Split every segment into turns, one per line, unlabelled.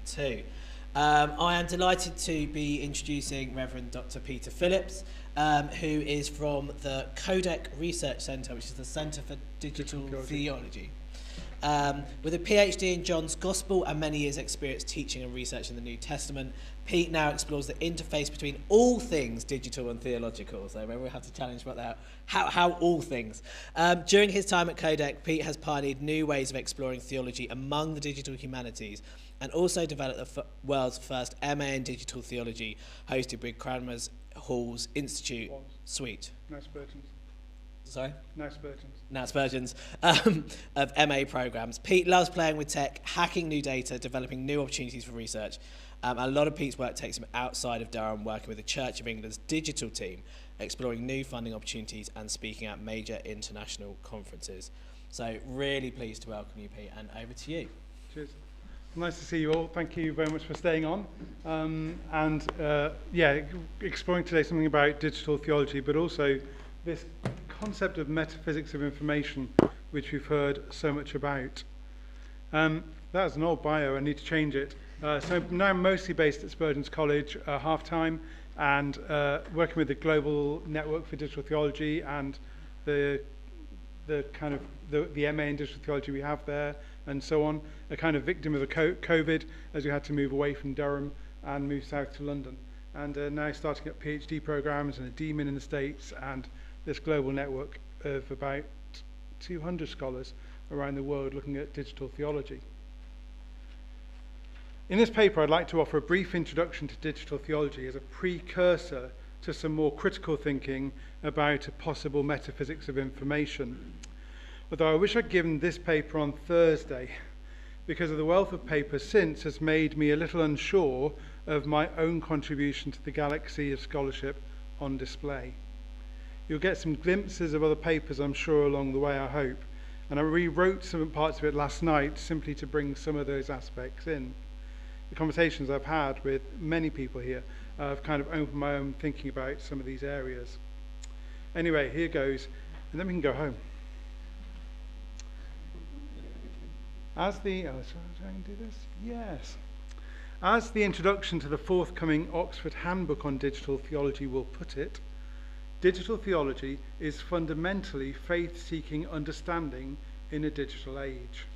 2. I am delighted to be introducing Reverend Dr. Peter Phillips, who is from the Codec Research Centre, which is the Centre for Digital Theology. With a PhD in John's Gospel and many years' experience teaching and researching the New Testament, Pete now explores the interface between all things digital and theological. So maybe we'll have to challenge about that. How all things. During his time at Codec, Pete has pioneered new ways of exploring theology among the digital humanities and also developed the world's first MA in Digital Theology, hosted with Cranmer's Hall's Institute Suite.
No Spurgeon's.
Sorry?
No Spurgeon's.
Now Spurgeon's, of MA programs. Pete loves playing with tech, hacking new data, developing new opportunities for research. A lot of Pete's work takes him outside of Durham, working with the Church of England's digital team, exploring new funding opportunities and speaking at major international conferences. So really pleased to welcome you, Pete, and over to you.
Cheers. Nice to see you all. Thank you very much for staying on. Exploring today something about digital theology, but also this concept of metaphysics of information, which we've heard so much about. That's an old bio. I need to change it. So now I'm mostly based at Spurgeon's College, half-time, and working with the Global Network for Digital Theology and the MA in Digital Theology we have there, and so on. A kind of victim of the COVID, as we had to move away from Durham and move south to London. And now starting up PhD programs and a DMin in the States, and this global network of about 200 scholars around the world looking at digital theology. In this paper, I'd like to offer a brief introduction to digital theology as a precursor to some more critical thinking about a possible metaphysics of information. Although I wish I'd given this paper on Thursday, because of the wealth of papers since has made me a little unsure of my own contribution to the galaxy of scholarship on display. You'll get some glimpses of other papers, I'm sure, along the way, I hope. And I rewrote some parts of it last night simply to bring some of those aspects in. The conversations I've had with many people here have kind of opened my own thinking about some of these areas. Anyway, here goes, and then we can go home. As the introduction to the forthcoming Oxford Handbook on Digital Theology will put it, digital theology is fundamentally faith-seeking understanding in a digital age.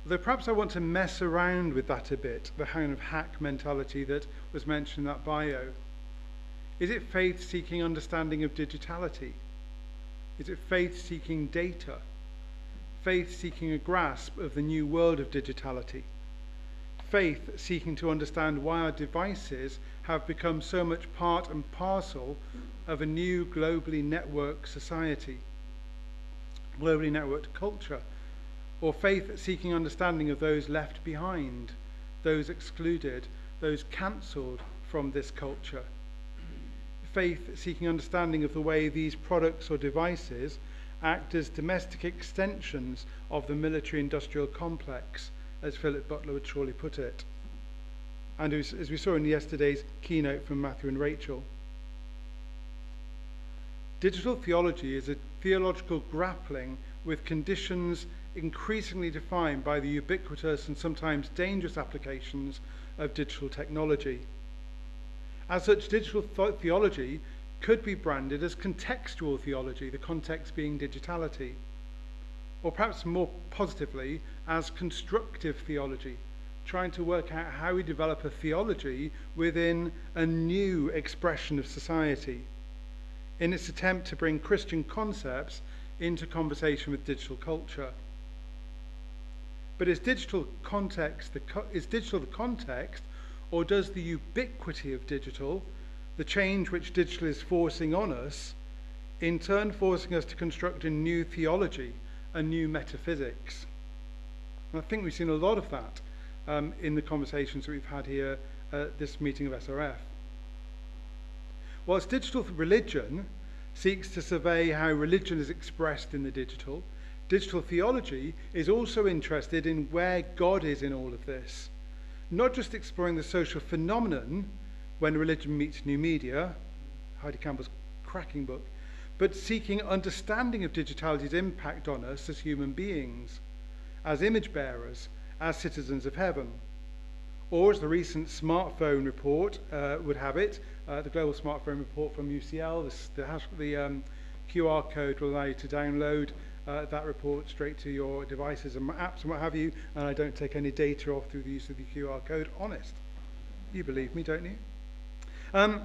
Although perhaps I want to mess around with that a bit, the kind of hack mentality that was mentioned in that bio. Is it faith-seeking understanding of digitality? Is it faith-seeking data? Faith seeking a grasp of the new world of digitality. Faith seeking to understand why our devices have become so much part and parcel of a new globally networked society, globally networked culture. Or faith seeking understanding of those left behind, those excluded, those cancelled from this culture. Faith seeking understanding of the way these products or devices act as domestic extensions of the military-industrial complex, as Philip Butler would surely put it. And as we saw in yesterday's keynote from Matthew and Rachel. Digital theology is a theological grappling with conditions increasingly defined by the ubiquitous and sometimes dangerous applications of digital technology. As such, digital theology could be branded as contextual theology, the context being digitality, or perhaps more positively as constructive theology, trying to work out how we develop a theology within a new expression of society in its attempt to bring Christian concepts into conversation with digital culture. But is digital the context, or does the ubiquity of digital, the change which digital is forcing on us, in turn forcing us to construct a new theology, a new metaphysics? And I think we've seen a lot of that in the conversations that we've had here at this meeting of SRF. Whilst digital religion seeks to survey how religion is expressed in the digital, digital theology is also interested in where God is in all of this, not just exploring the social phenomenon when religion meets new media, Heidi Campbell's cracking book, but seeking understanding of digitality's impact on us as human beings, as image bearers, as citizens of heaven. Or as the recent smartphone report would have it, the global smartphone report from UCL, the QR code will allow you to download that report straight to your devices and apps and what have you, and I don't take any data off through the use of the QR code. Honest. You believe me, don't you? I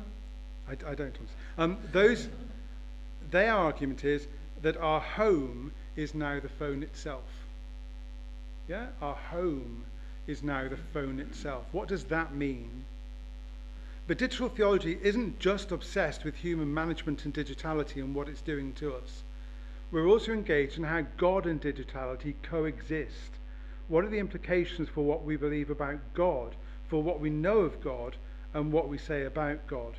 don't. Their argument is that our home is now the phone itself. Yeah? Our home is now the phone itself. What does that mean? But digital theology isn't just obsessed with human management and digitality and what it's doing to us. We're also engaged in how God and digitality coexist. What are the implications for what we believe about God, for what we know of God, and what we say about God?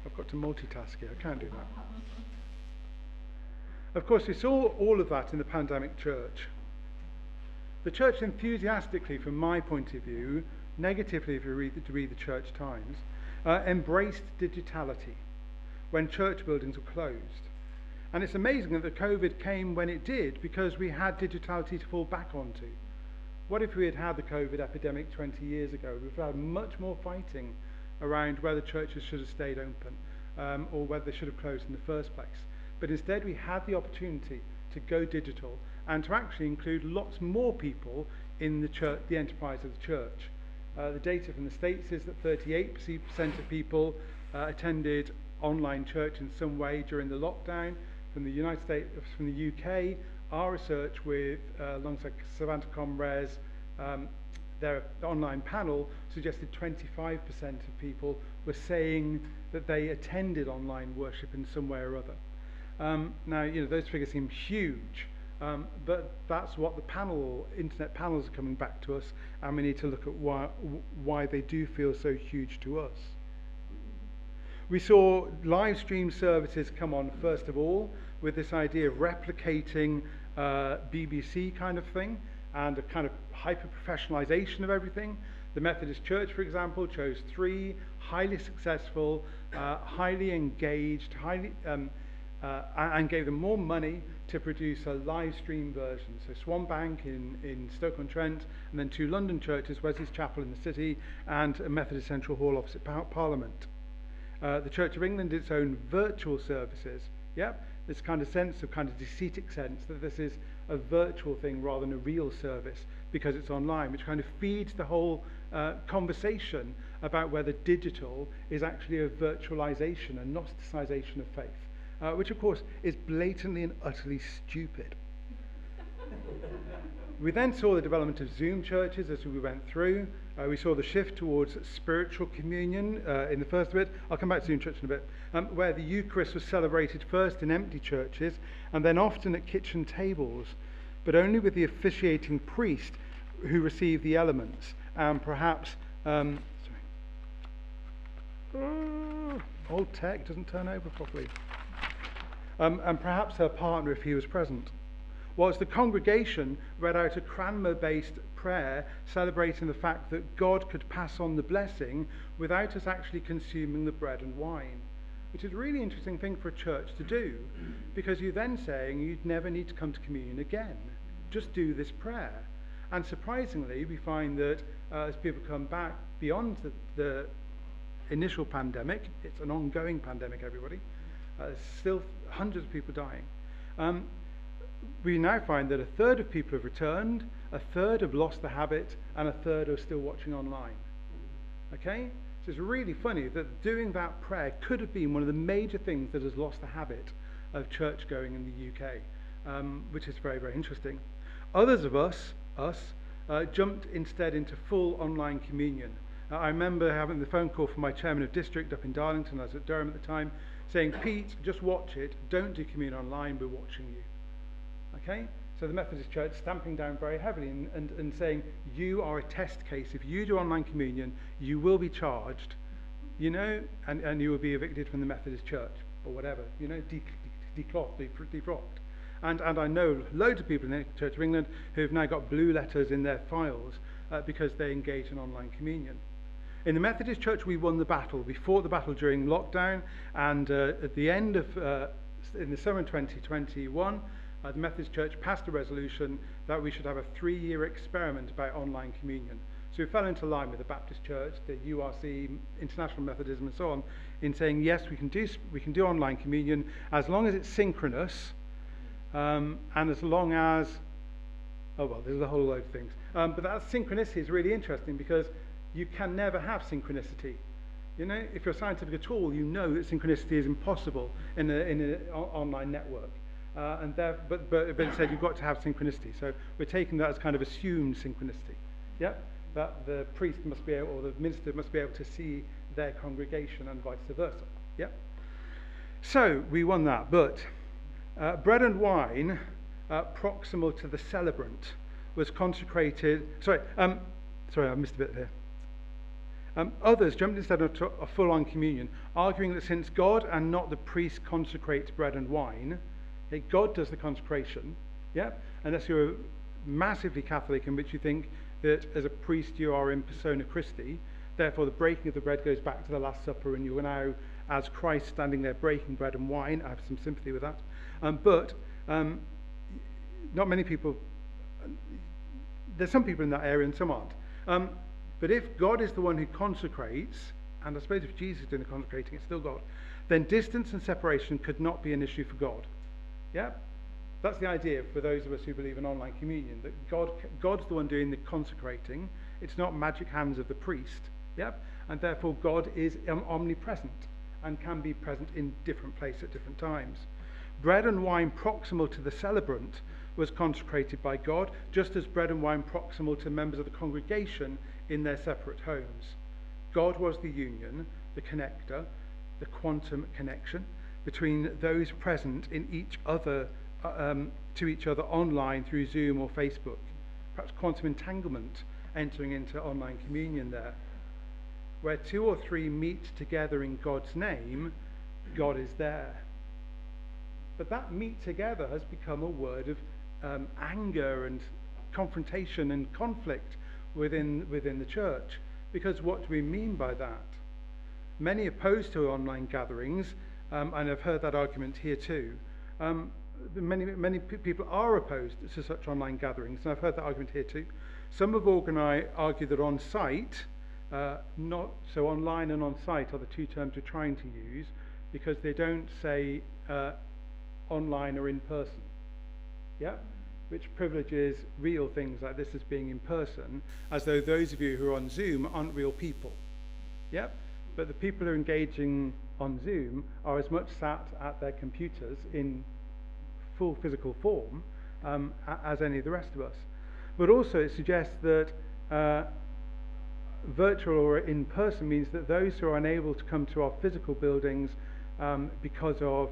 I've got to multitask here. I can't do that. Of course, we saw all of that in the pandemic church. The church enthusiastically, from my point of view, negatively if you read the Church Times, embraced digitality when church buildings were closed. And it's amazing that the COVID came when it did, because we had digitality to fall back onto. What if we had had the COVID epidemic 20 years ago? We've had much more fighting around whether churches should have stayed open or whether they should have closed in the first place. But instead we had the opportunity to go digital and to actually include lots more people in the church, the enterprise of the church. The data from the States is that 38% of people attended online church in some way during the lockdown. From the United States, from the UK, our research with alongside Savanta Comres, their online panel suggested 25% of people were saying that they attended online worship in some way or other. Now, you know, those figures seem huge, but that's what the internet panels are coming back to us, and we need to look at why they do feel so huge to us. We saw live stream services come on first of all, with this idea of replicating BBC kind of thing, and a kind of hyper-professionalization of everything. The Methodist Church, for example, chose 3 highly successful, highly engaged, and gave them more money to produce a live stream version. So Swanbank in Stoke-on-Trent, and then 2 London churches, Wesley's Chapel in the city, and a Methodist Central Hall opposite Parliament. The Church of England did its own virtual services. Yep, this kind of sense of kind of docetic sense that this is a virtual thing rather than a real service because it's online, which kind of feeds the whole conversation about whether digital is actually a virtualization, a gnosticization of faith, which of course is blatantly and utterly stupid. We then saw the development of Zoom churches as we went through. We saw the shift towards spiritual communion in the first bit. I'll come back to Zoom church in a bit, where the Eucharist was celebrated first in empty churches and then often at kitchen tables, but only with the officiating priest who received the elements, and perhaps old tech doesn't turn over properly, and perhaps her partner if he was present. Whilst the congregation read out a Cranmer-based prayer celebrating the fact that God could pass on the blessing without us actually consuming the bread and wine, which is a really interesting thing for a church to do, because you're then saying you'd never need to come to communion again. Just do this prayer. And surprisingly, we find that as people come back beyond the initial pandemic, it's an ongoing pandemic, everybody, there's still hundreds of people dying. We now find that 1/3 of people have returned, 1/3 have lost the habit, and 1/3 are still watching online. Okay? So it's really funny that doing that prayer could have been one of the major things that has lost the habit of church going in the UK, which is very, very interesting. Others of us jumped instead into full online communion. I remember having the phone call from my chairman of district up in Darlington, I was at Durham at the time, saying, Pete, just watch it, don't do communion online, we're watching you. Okay? So the Methodist Church stamping down very heavily and saying, you are a test case. If you do online communion, you will be charged, you know, and you will be evicted from the Methodist Church, or whatever, you know, defrocked. And I know loads of people in the Church of England who have now got blue letters in their files because they engage in online communion. In the Methodist Church, we won the battle. We fought the battle during lockdown, and at the end of in the summer 2021, the Methodist Church passed a resolution that we should have a 3-year experiment about online communion. So we fell into line with the Baptist Church, the URC, International Methodism, and so on, in saying yes, we can do online communion as long as it's synchronous, and as long as there's a whole load of things. But that synchronicity is really interesting because you can never have synchronicity. You know, if you're scientific at all, you know that synchronicity is impossible in an online network. But it said you've got to have synchronicity. So we're taking that as kind of assumed synchronicity. Yep. That the priest must be able, or the minister must be able to see their congregation and vice versa. Yep. So we won that. But bread and wine, proximal to the celebrant, was consecrated. Sorry, I missed a bit there. Others jumped instead of a full-on communion, arguing that since God and not the priest consecrates bread and wine, God does the consecration. Yeah, unless you're massively Catholic, in which you think that as a priest you are in persona Christi, therefore the breaking of the bread goes back to the Last Supper, and you are now, as Christ, standing there breaking bread and wine. I have some sympathy with that. But not many people, there's some people in that area and some aren't. But if God is the one who consecrates, and I suppose if Jesus is doing the consecrating, it's still God, then distance and separation could not be an issue for God. Yeah? That's the idea for those of us who believe in online communion, that God's the one doing the consecrating. It's not magic hands of the priest. Yep? And therefore God is omnipresent and can be present in different places at different times. Bread and wine proximal to the celebrant was consecrated by God, just as bread and wine proximal to members of the congregation in their separate homes. God was the union, the connector, the quantum connection between those present in each other, to each other online through Zoom or Facebook. Perhaps quantum entanglement entering into online communion there. Where 2 or 3 meet together in God's name, God is there. But that meet together has become a word of anger and confrontation and conflict within the church. Because what do we mean by that? Many opposed to online gatherings, and I've heard that argument here too. Many people are opposed to such online gatherings, and I've heard that argument here too. Some have argued that on site, not so online and on site are the two terms we're trying to use, because they don't say online or in person. Yeah? Which privileges real things like this as being in person, as though those of you who are on Zoom aren't real people. Yeah? But the people who are engaging on Zoom are as much sat at their computers in full physical form as any of the rest of us. But also it suggests that virtual or in person means that those who are unable to come to our physical buildings because of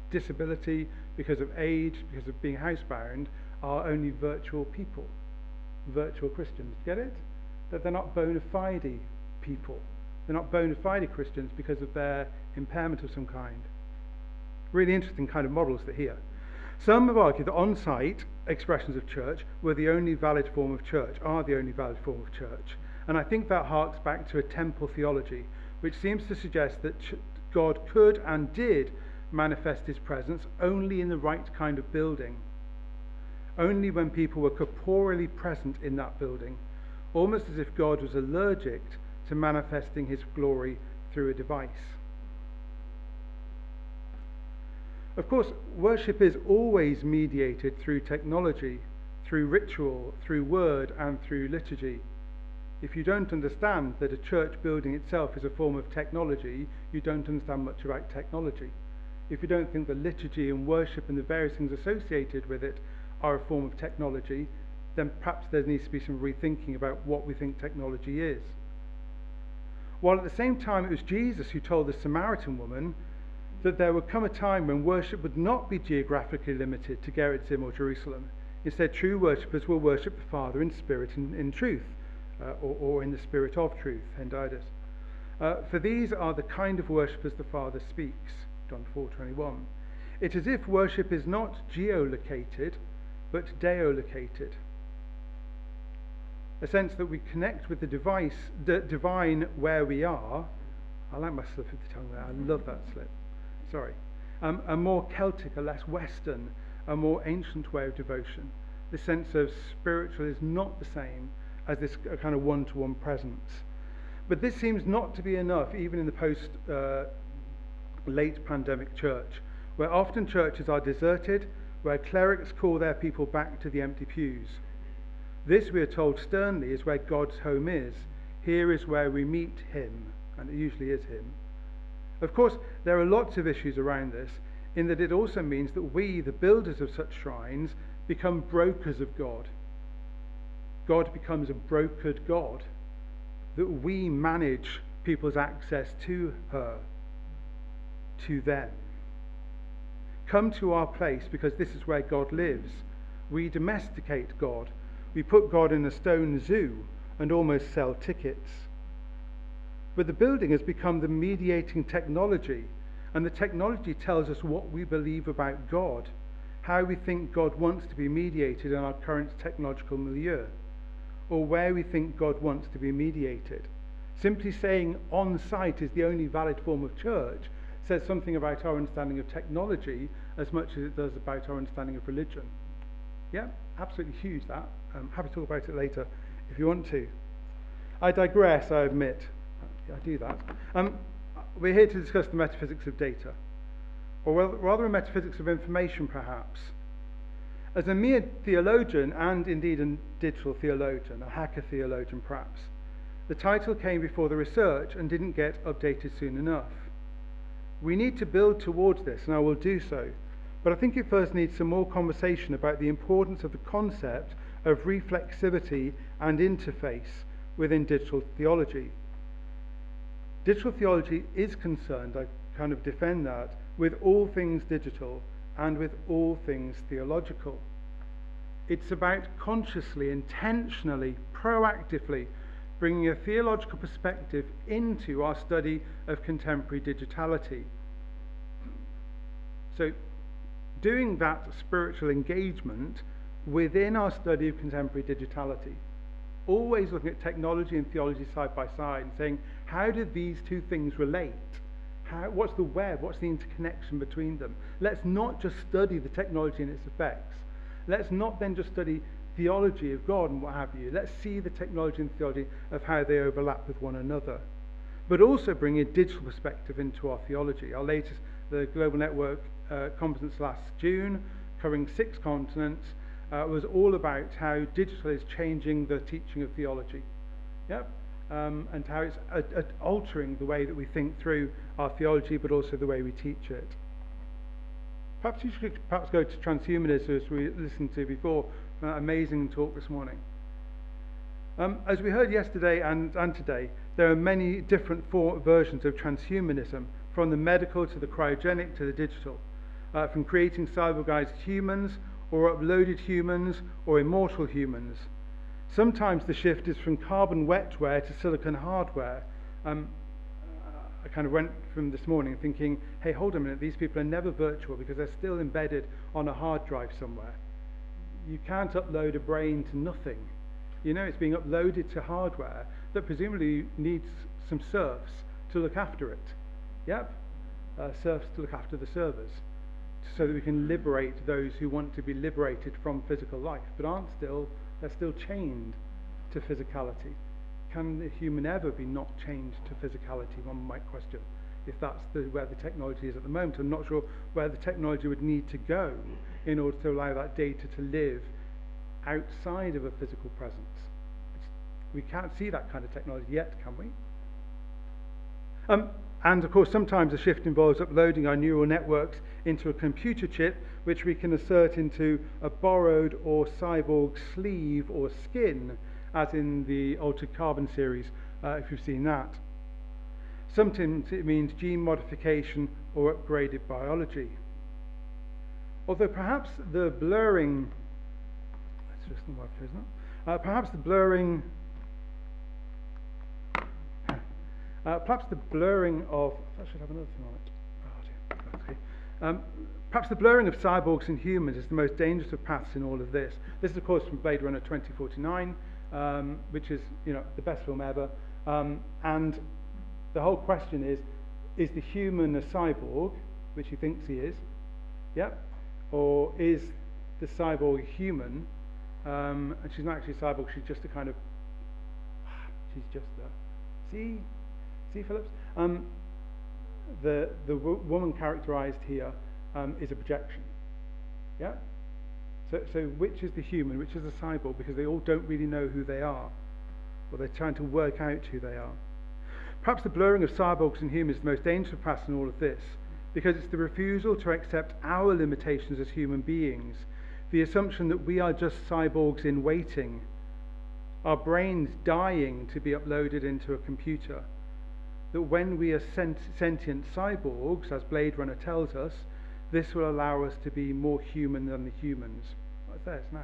disability, because of age, because of being housebound, are only virtual people, virtual Christians. Get it? That they're not bona fide people. They're not bona fide Christians because of their impairment of some kind. Really interesting kind of models that here. Some have argued that on-site expressions of church were the only valid form of church, are the only valid form of church. And I think that harks back to a temple theology, which seems to suggest that God could and did manifest his presence only in the right kind of building, only when people were corporeally present in that building, almost as if God was allergic to manifesting his glory through a device. Of course, worship is always mediated through technology, through ritual, through word, and through liturgy. If you don't understand that a church building itself is a form of technology, you don't understand much about technology. If you don't think the liturgy and worship and the various things associated with it are a form of technology, then perhaps there needs to be some rethinking about what we think technology is. While at the same time it was Jesus who told the Samaritan woman that there would come a time when worship would not be geographically limited to Gerritzim or Jerusalem. Instead, true worshippers will worship the Father in spirit and in truth, or in the spirit of truth, Hendidas. For these are the kind of worshippers the Father speaks, John 4:21. It's as if worship is not geolocated, but deolocated. A sense that we connect with the divine where we are. I like my slip of the tongue there. I love that slip. Sorry. a more Celtic, a less Western, a more ancient way of devotion. The sense of spiritual is not the same as this kind of one-to-one presence. But this seems not to be enough, even in the post-late pandemic church, where often churches are deserted, where clerics call their people back to the empty pews. This, we are told sternly, is where God's home is. Here is where we meet him, and it usually is him. Of course, there are lots of issues around this, in that it also means that we, the builders of such shrines, become brokers of God. God becomes a brokered God, that we manage people's access to her, to them. Come to our place because this is where God lives. We domesticate God. We put God in a stone zoo and almost sell tickets. But the building has become the mediating technology, and the technology tells us what we believe about God, how we think God wants to be mediated in our current technological milieu, or where we think God wants to be mediated. Simply saying on site is the only valid form of church says something about our understanding of technology as much as it does about our understanding of religion. Yeah, absolutely huge that. I'm happy to talk about it later if you want to. I digress, I admit. I do that. We're here to discuss the metaphysics of data, or rather a metaphysics of information perhaps. As a mere theologian, and indeed a digital theologian, a hacker theologian perhaps, the title came before the research and didn't get updated soon enough. We need to build towards this, and I will do so, but I think it first needs some more conversation about the importance of the concept of reflexivity and interface within digital theology. Digital theology is concerned, I kind of defend that, with all things digital and with all things theological. It's about consciously, intentionally, proactively bringing a theological perspective into our study of contemporary digitality. So, doing that spiritual engagement within our study of contemporary digitality, always looking at technology and theology side by side and saying, how do these two things relate? What's the web? What's the interconnection between them? Let's not just study the technology and its effects. Let's not then just study theology of God and what have you. Let's see the technology and theology of how they overlap with one another. But also bring a digital perspective into our theology. Our latest, the Global Network conference last June, covering 6 continents, was all about how digital is changing the teaching of theology. Yep. And how it's altering the way that we think through our theology, but also the way we teach it. Perhaps you should go to transhumanism, as we listened to before. Amazing talk this morning. As we heard yesterday and today, there are many different versions of transhumanism, from the medical to the cryogenic to the digital, from creating cyborgized humans or uploaded humans or immortal humans. Sometimes the shift is from carbon wetware to silicon hardware. I kind of went from this morning thinking, hey, hold a minute, these people are never virtual because they're still embedded on a hard drive somewhere. You can't upload a brain to nothing. You know, it's being uploaded to hardware that presumably needs some serfs to look after it. Yep, serfs to look after the servers, so that we can liberate those who want to be liberated from physical life, but they're still chained to physicality. Can the human ever be not chained to physicality? One might question, if that's where the technology is at the moment. I'm not sure where the technology would need to go in order to allow that data to live outside of a physical presence. We can't see that kind of technology yet, can we? And of course, sometimes the shift involves uploading our neural networks into a computer chip, which we can insert into a borrowed or cyborg sleeve or skin, as in the Altered Carbon series, if you've seen that. Sometimes it means gene modification or upgraded biology. Although perhaps the blurring, perhaps the blurring of, I should have another thing on it. Oh dear. Okay. Perhaps the blurring of cyborgs and humans is the most dangerous of paths in all of this. This is, of course, from Blade Runner 2049, which is, the best film ever. And the whole question is the human a cyborg, which he thinks he is? Yep. Or is the cyborg human? And she's not actually a cyborg, she's just a kind of, she's just a, see Phillips? The woman characterized here is a projection. Yeah? So which is the human, which is the cyborg? Because they all don't really know who they are. Or they're trying to work out who they are. Perhaps the blurring of cyborgs and humans is the most dangerous path in all of this, because it's the refusal to accept our limitations as human beings, the assumption that we are just cyborgs in waiting, our brains dying to be uploaded into a computer, that when we are sentient cyborgs, as Blade Runner tells us, this will allow us to be more human than the humans. What's that now?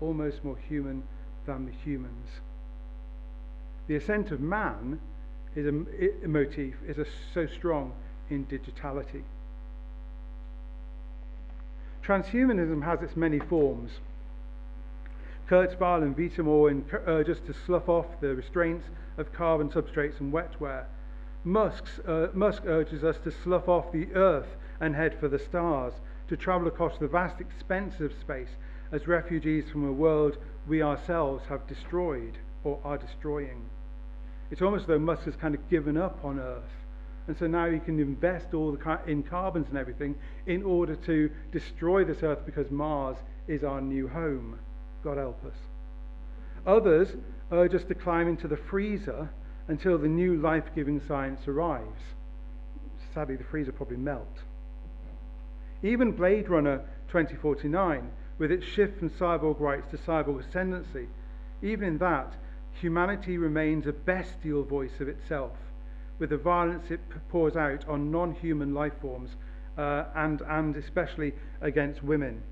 Almost more human than the humans. The ascent of man is a motif, so strong in digitality. Transhumanism has its many forms. Kurzweil and Vitamour urge us to slough off the restraints of carbon substrates and wetware. Musk urges us to slough off the earth and head for the stars, to travel across the vast expense of space as refugees from a world we ourselves have destroyed or are destroying. It's almost as though Musk has kind of given up on Earth, and so now he can invest all in carbons and everything in order to destroy this Earth because Mars is our new home. God help us. Others urge us to climb into the freezer until the new life-giving science arrives. Sadly, the freezer probably melt. Even Blade Runner 2049, with its shift from cyborg rights to cyborg ascendancy, even in that, humanity remains a bestial voice of itself, with the violence it pours out on non-human life forms, and especially against women.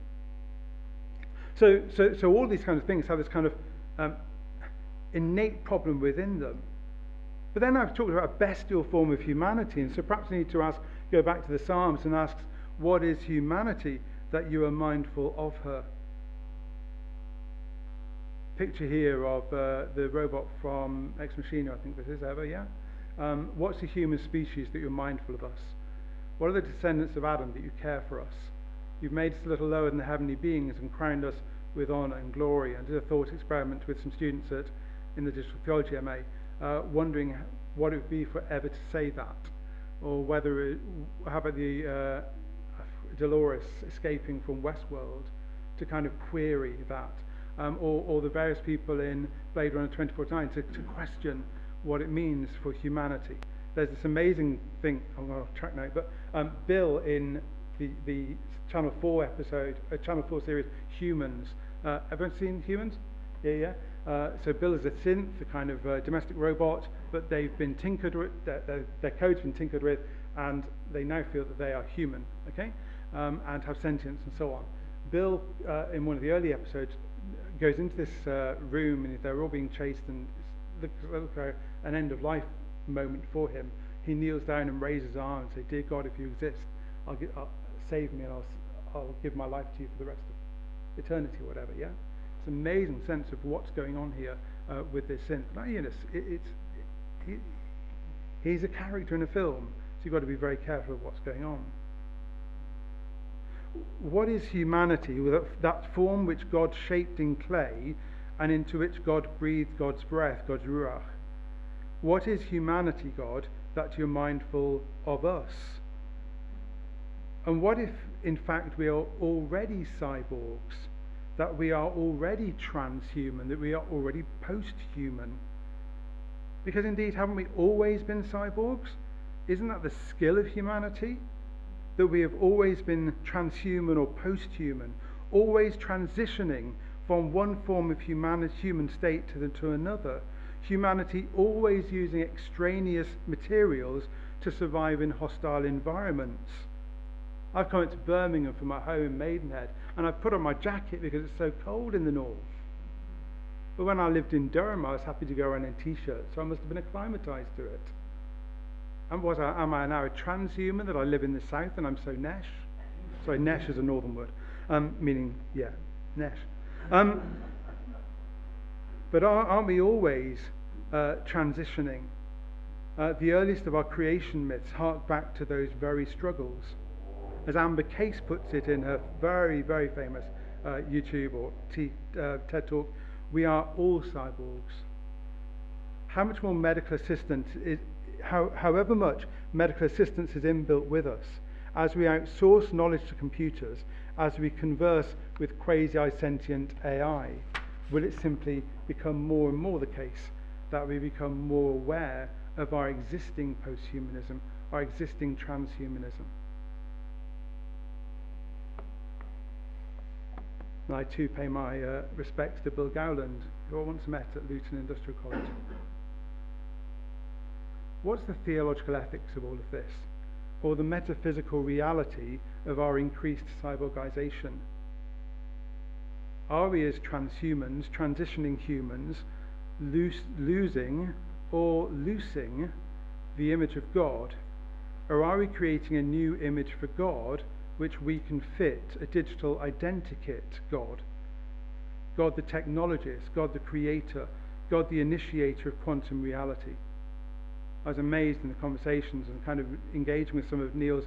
So all these kinds of things have this kind of innate problem within them. But then I've talked about a bestial form of humanity, and so perhaps I need to go back to the Psalms and ask, what is humanity that you are mindful of her? Picture here of the robot from Ex Machina, I think this is, Eva, yeah? What's the human species that you're mindful of us? What are the descendants of Adam that you care for us? You've made us a little lower than the heavenly beings and crowned us with honour and glory. I did a thought experiment with some students in the Digital Theology MA, wondering what it would be for Eva to say that, or how about the Dolores escaping from Westworld to kind of query that, or the various people in Blade Runner 2049 to question what it means for humanity. There's this amazing thing, I'm on track now, but Bill in the Channel 4 episode, Channel 4 series, Humans. Everyone seen Humans? Yeah. So Bill is a synth, a kind of domestic robot, but they've been tinkered with, their code's been tinkered with, and they now feel that they are human, okay? And have sentience and so on. Bill, in one of the early episodes, goes into this room, and they're all being chased, and it looks like an end-of-life moment for him. He kneels down and raises his arm and says, "Dear God, if you exist, save me, and I'll give my life to you for the rest of eternity," or whatever. Yeah, it's an amazing sense of what's going on here with this synth. Now, he's a character in a film, so you've got to be very careful of what's going on. What is humanity? That form which God shaped in clay and into which God breathed God's breath, God's ruach. What is humanity, God, that you're mindful of us? And what if, in fact, we are already cyborgs, that we are already transhuman, that we are already post-human? Because indeed, haven't we always been cyborgs? Isn't that the skill of humanity? That we have always been transhuman or post-human, always transitioning from one form of human state to another. Humanity always using extraneous materials to survive in hostile environments. I've come up to Birmingham from my home in Maidenhead, and I've put on my jacket because it's so cold in the north. But when I lived in Durham, I was happy to go around in t-shirts, so I must have been acclimatized to it. And am I now a transhuman that I live in the south and I'm so nesh? Sorry, nesh is a northern word, meaning, yeah, nesh. But aren't we always transitioning? The earliest of our creation myths hark back to those very struggles. As Amber Case puts it in her very, very famous YouTube or TED Talk, we are all cyborgs. How much more medical assistance is, however much medical assistance is inbuilt with us, as we outsource knowledge to computers, as we converse with quasi-sentient AI, will it simply become more and more the case that we become more aware of our existing posthumanism, our existing transhumanism? And I too pay my respects to Bill Gowland, who I once met at Luton Industrial College. What's the theological ethics of all of this? Or the metaphysical reality of our increased cyborgization? Are we as transhumans, transitioning humans, losing or loosing the image of God? Or are we creating a new image for God which we can fit, a digital identikit God? God the technologist, God the creator, God the initiator of quantum reality. I was amazed in the conversations and kind of engaging with some of Neil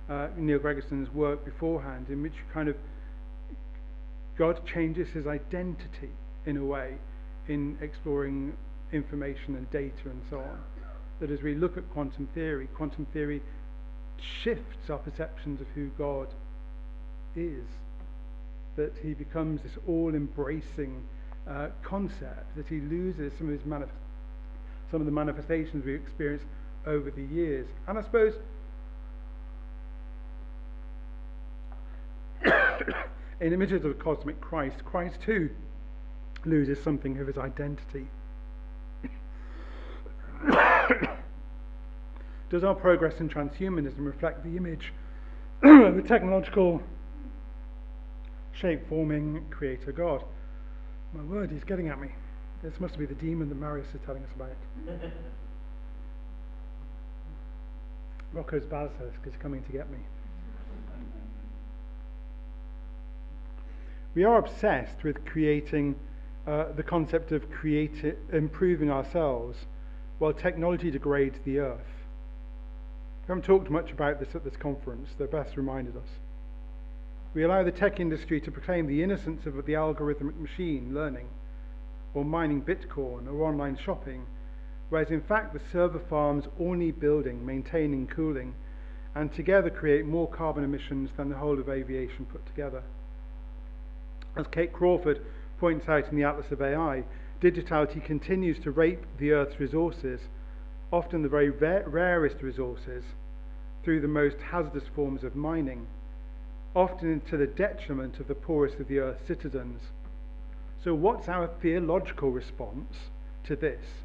Gregerson's work beforehand, in which kind of God changes his identity in a way in exploring information and data and so on. That as we look at quantum theory shifts our perceptions of who God is. That he becomes this all-embracing concept, that he loses some of the manifestations we've experienced over the years. And I suppose in images of the cosmic Christ too loses something of his identity. Does our progress in transhumanism reflect the image of the technological shape-forming creator God? My word, he's getting at me. This must be the demon that Marius is telling us about. Rocco's basilisk is coming to get me. We are obsessed with creating the concept of improving ourselves while technology degrades the earth. We haven't talked much about this at this conference, though Beth reminded us. We allow the tech industry to proclaim the innocence of the algorithmic machine learning, or mining Bitcoin, or online shopping, whereas in fact the server farms all need building, maintaining, cooling, and together create more carbon emissions than the whole of aviation put together. As Kate Crawford points out in the Atlas of AI, digitality continues to rape the Earth's resources, often the very rarest resources, through the most hazardous forms of mining, often to the detriment of the poorest of the Earth's citizens. So what's our theological response to this?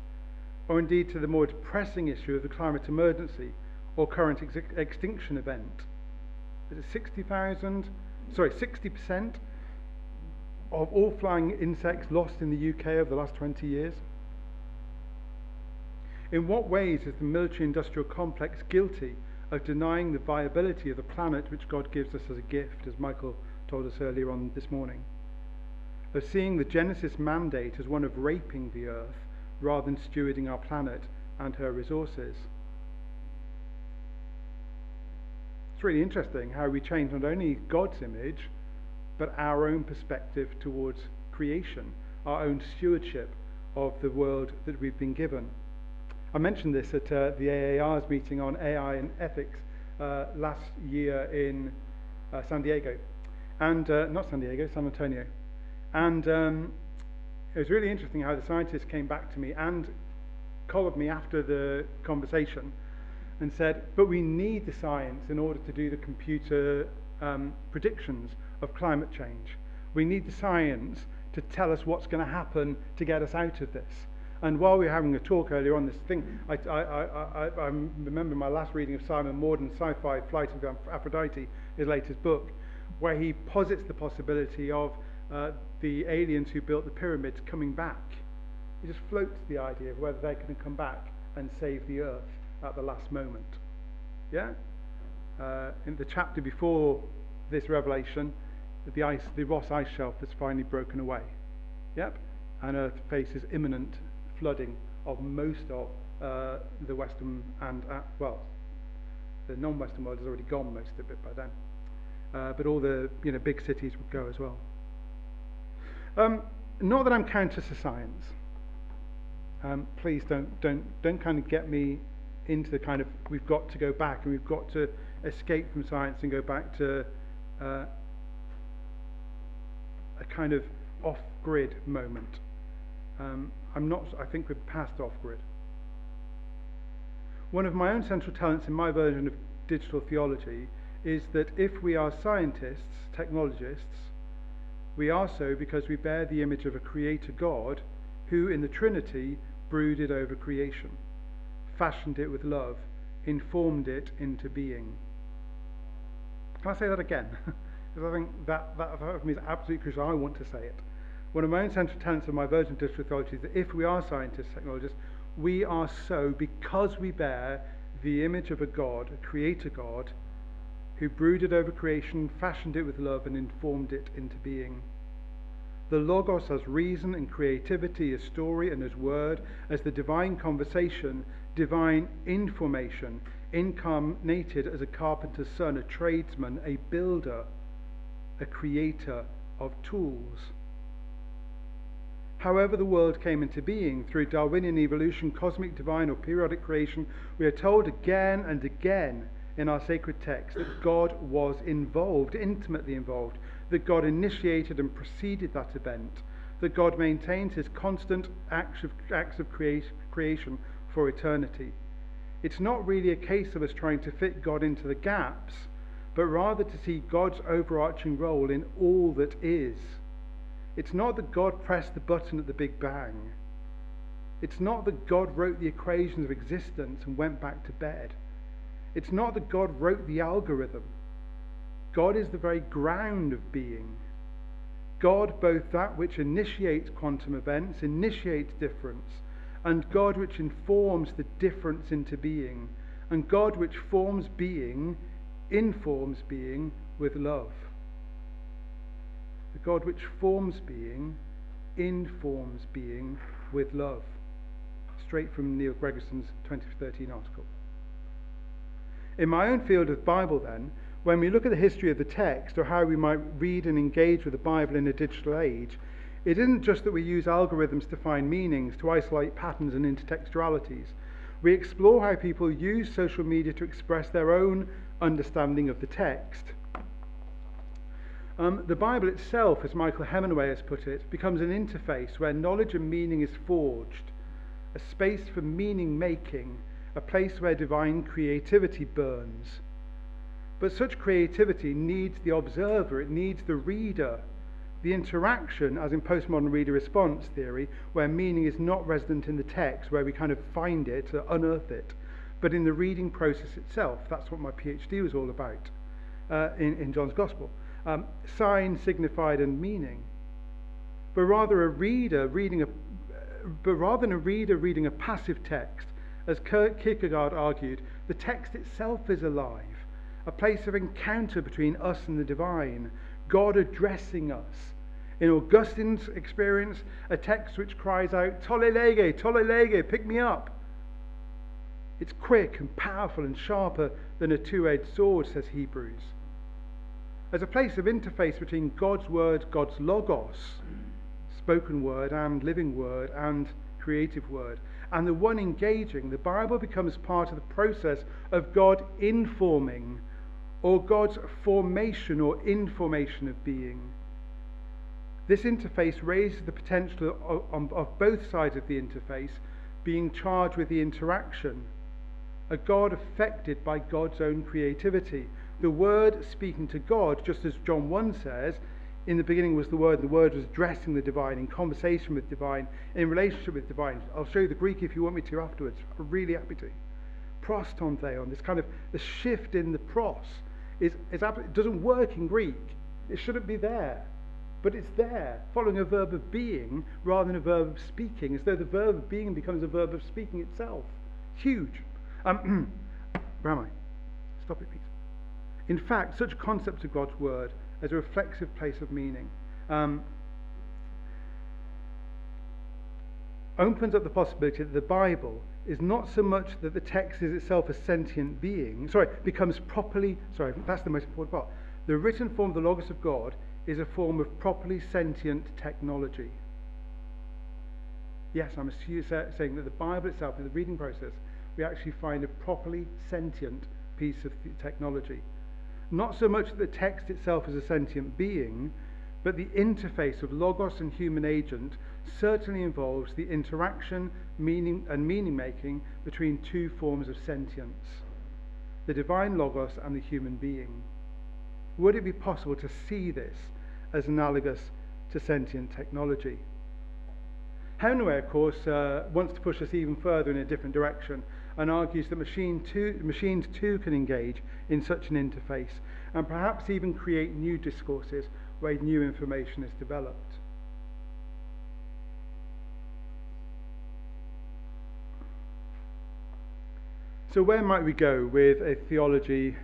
Or indeed to the more depressing issue of the climate emergency or current extinction event? Is it 60% of all flying insects lost in the UK over the last 20 years? In what ways is the military-industrial complex guilty of denying the viability of the planet which God gives us as a gift, as Michael told us earlier on this morning? Of seeing the Genesis mandate as one of raping the earth rather than stewarding our planet and her resources? It's really interesting how we change not only God's image, but our own perspective towards creation, our own stewardship of the world that we've been given. I mentioned this at the AAR's meeting on AI and ethics last year in San Diego, and not San Diego, San Antonio. And it was really interesting how the scientists came back to me and collared me after the conversation and said, but we need the science in order to do the computer predictions of climate change. We need the science to tell us what's going to happen to get us out of this. And while we were having a talk earlier on this thing, I remember my last reading of Simon Morden's sci-fi Flight of Aphrodite, his latest book, where he posits the possibility of the aliens who built the pyramids coming back. He just floats the idea of whether they can come back and save the earth at the last moment. Yeah? In the chapter before this revelation, the Ross ice shelf has finally broken away. Yep? And Earth faces imminent flooding of most of the Western and, the non-Western world has already gone most of it by then. but all the big cities would go as well. Not that I'm counter to science. Please don't kind of get me into the kind of we've got to go back and we've got to escape from science and go back to a kind of off-grid moment. I think we're past off-grid. One of my own central talents in my version of digital theology is that if we are scientists, technologists, we are so because we bear the image of a creator God who in the Trinity brooded over creation, fashioned it with love, informed it into being. Can I say that again? Because I think that for me is absolutely crucial. I want to say it. One of my own central tenets of my version of digital theology is that if we are scientists, technologists, we are so because we bear the image of a God, a creator God, who brooded over creation, fashioned it with love, and informed it into being. The Logos as reason and creativity, as story and as word, as the divine conversation, divine information, incarnated as a carpenter's son, a tradesman, a builder, a creator of tools. However the world came into being, through Darwinian evolution, cosmic, divine, or periodic creation, we are told again and again in our sacred text that God was involved, intimately involved, that God initiated and preceded that event, that God maintains his constant acts of creation for eternity. It's not really a case of us trying to fit God into the gaps, but rather to see God's overarching role in all that is. It's not that God pressed the button at the Big Bang. It's not that God wrote the equations of existence and went back to bed. It's not that God wrote the algorithm. God is the very ground of being. God, both that which initiates quantum events, initiates difference, and God which informs the difference into being, and God which forms being, informs being with love. The God which forms being, informs being with love. Straight from Neil Gregerson's 2013 article. In my own field of Bible then, when we look at the history of the text or how we might read and engage with the Bible in a digital age, it isn't just that we use algorithms to find meanings, to isolate patterns and intertextualities. We explore how people use social media to express their own understanding of the text. The Bible itself, as Michael Hemingway has put it, becomes an interface where knowledge and meaning is forged, a space for meaning making, a place where divine creativity burns. But such creativity needs the observer, it needs the reader. The interaction, as in postmodern reader response theory, where meaning is not resident in the text, where we kind of find it, unearth it, but in the reading process itself. That's what my PhD was all about in John's Gospel. Sign, signified, and meaning. But rather than a reader reading a passive text, as Kierkegaard argued, the text itself is alive, a place of encounter between us and the divine, God addressing us. In Augustine's experience, a text which cries out, "Tolle lege, pick me up." It's quick and powerful and sharper than a two-edged sword, says Hebrews. As a place of interface between God's word, God's logos, spoken word and living word and creative word, and the one engaging, the Bible becomes part of the process of God informing, or God's formation or information of being. This interface raises the potential of both sides of the interface being charged with the interaction, a God affected by God's own creativity. The Word speaking to God, just as John 1 says, in the beginning was the Word, and the Word was addressing the divine, in conversation with divine, in relationship with divine. I'll show you the Greek if you want me to afterwards. I'm really happy to. Pros ton theon, this kind of, the shift in the pros, it doesn't work in Greek. It shouldn't be there. But it's there, following a verb of being rather than a verb of speaking, as though the verb of being becomes a verb of speaking itself. Huge. Where am I? Stop it, Peter. In fact, such a concept of God's word as a reflexive place of meaning opens up the possibility that the Bible is not so much that the text is itself a sentient being, that's the most important part. The written form of the Logos of God is a form of properly sentient technology. Yes, I'm saying that the Bible itself, in the reading process, we actually find a properly sentient piece of technology. Not so much that the text itself is a sentient being, but the interface of Logos and human agent certainly involves the interaction, meaning making between two forms of sentience, the divine Logos and the human being. Would it be possible to see this as analogous to sentient technology? Henry, of course, wants to push us even further in a different direction and argues that machines too can engage in such an interface and perhaps even create new discourses where new information is developed. So where might we go with a theology,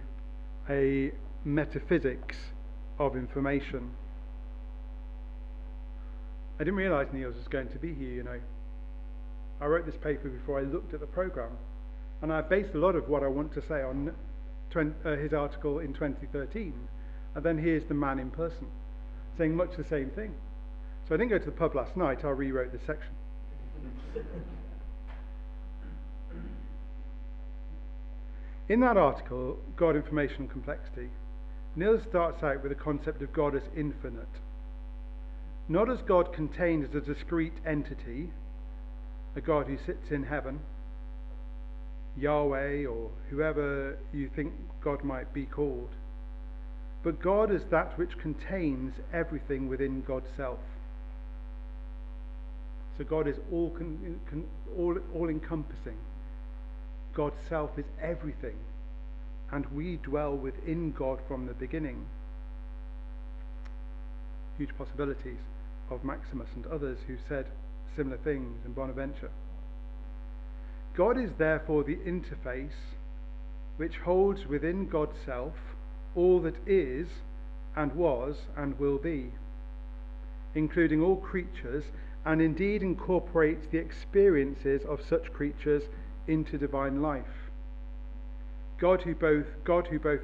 a metaphysics of information? I didn't realise Niels was going to be here, you know. I wrote this paper before I looked at the programme, and I based a lot of what I want to say on his article in 2013, and then here's the man in person, saying much the same thing. So I didn't go to the pub last night, I rewrote this section. In that article, God, Information and Complexity, Niels starts out with the concept of God as infinite. Not as God contained as a discrete entity, a God who sits in heaven, Yahweh, or whoever you think God might be called, but God as that which contains everything within God's self. So God is all-encompassing. God's self is everything, and we dwell within God from the beginning. Huge possibilities of Maximus and others who said similar things in Bonaventure. God is therefore the interface which holds within God's self all that is and was and will be, including all creatures, and indeed incorporates the experiences of such creatures into divine life. God who both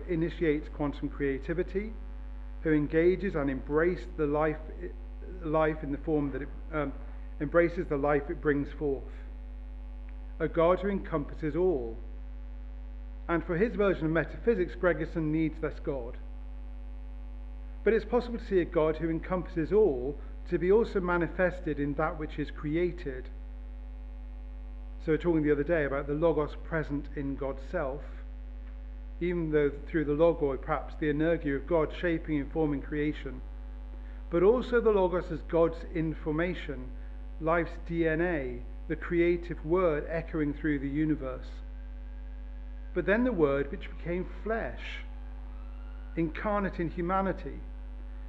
initiates quantum creativity, who engages and embraces the life in the form that it embraces the life it brings forth. A God who encompasses all. And for his version of metaphysics, Gregerson needs this God. But it's possible to see a God who encompasses all to be also manifested in that which is created. So we were talking the other day about the Logos present in God's self, even though through the Logoi perhaps the energy of God shaping and forming creation, but also the Logos as God's information, life's DNA, the creative word echoing through the universe. But then the word which became flesh, incarnate in humanity,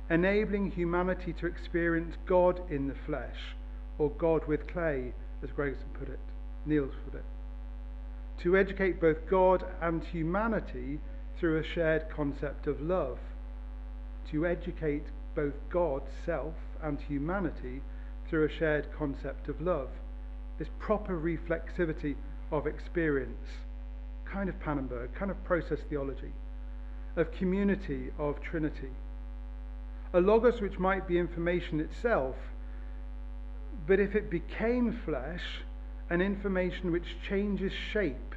enabling humanity to experience God in the flesh, or God with clay, as Gregson put it, Niels put it. To educate both God and humanity through a shared concept of love. To educate both God, self, and humanity through a shared concept of love. This proper reflexivity of experience, kind of Pannenberg, kind of process theology, of community, of Trinity. A Logos which might be information itself, but if it became flesh, an information which changes shape,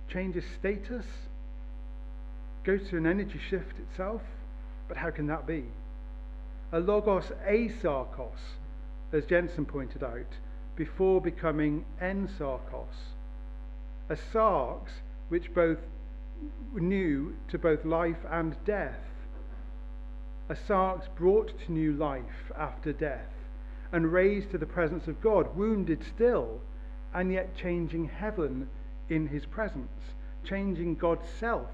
changes status, goes through an energy shift itself. But how can that be? A Logos asarkos, as Jensen pointed out, before becoming ensarkos. A sarx which both knew to both life and death. A sarx brought to new life after death, and raised to the presence of God, wounded still, and yet changing heaven in his presence, changing God's self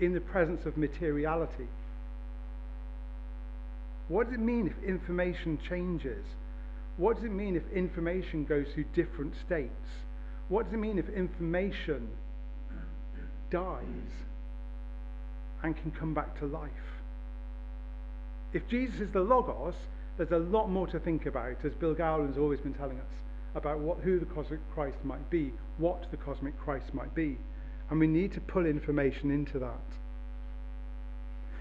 in the presence of materiality. What does it mean if information changes? What does it mean if information goes through different states? What does it mean if information dies and can come back to life? If Jesus is the Logos, there's a lot more to think about, as Bill Gowland's always been telling us, about who the cosmic Christ might be, what the cosmic Christ might be. And we need to pull information into that.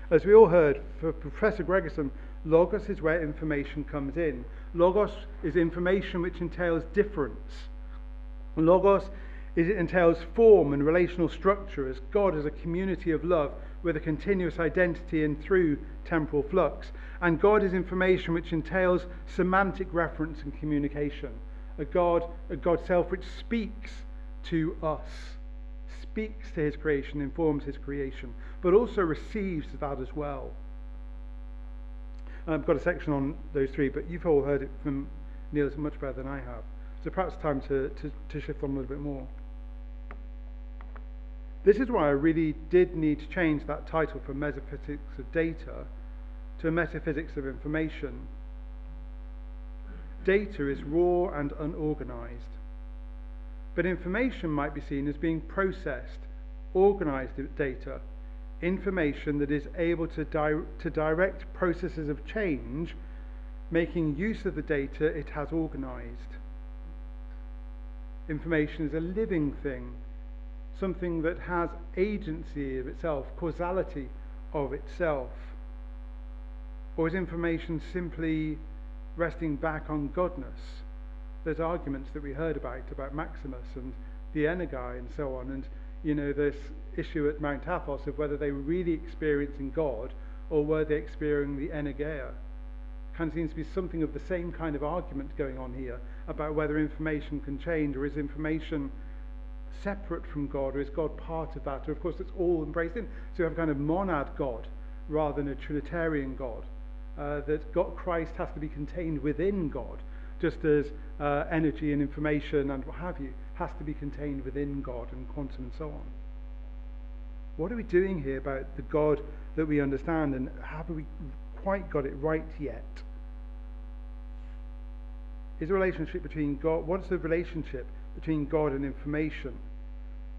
As we all heard, for Professor Gregerson, logos is where information comes in. Logos is information which entails difference. Logos entails form and relational structure, as God is a community of love with a continuous identity and through temporal flux. And God is information which entails semantic reference and communication. A God self which speaks to us, speaks to his creation, informs his creation, but also receives that as well. I've got a section on those three, but you've all heard it from Neil much better than I have. So perhaps it's time to shift on a little bit more. This is why I really did need to change that title from Metaphysics of Data to Metaphysics of Information. Data is raw and unorganized, but information might be seen as being processed, organized data, information that is able to direct processes of change, making use of the data it has organized. Information is a living thing, something that has agency of itself, causality of itself. Or is information simply resting back on godness? There's arguments that we heard about Maximus and the Energai and so on, and this issue at Mount Athos of whether they were really experiencing God or were they experiencing the Energeia. Kind of seems to be something of the same kind of argument going on here about whether information can change, or is information separate from God, or is God part of that? Or of course it's all embraced in. So you have a kind of monad God rather than a Trinitarian God. That Christ has to be contained within God, just as energy and information and what have you has to be contained within God, and quantum and so on. What are we doing here about the God that we understand, and have we quite got it right yet? Is the relationship between God, what's the relationship between God and information?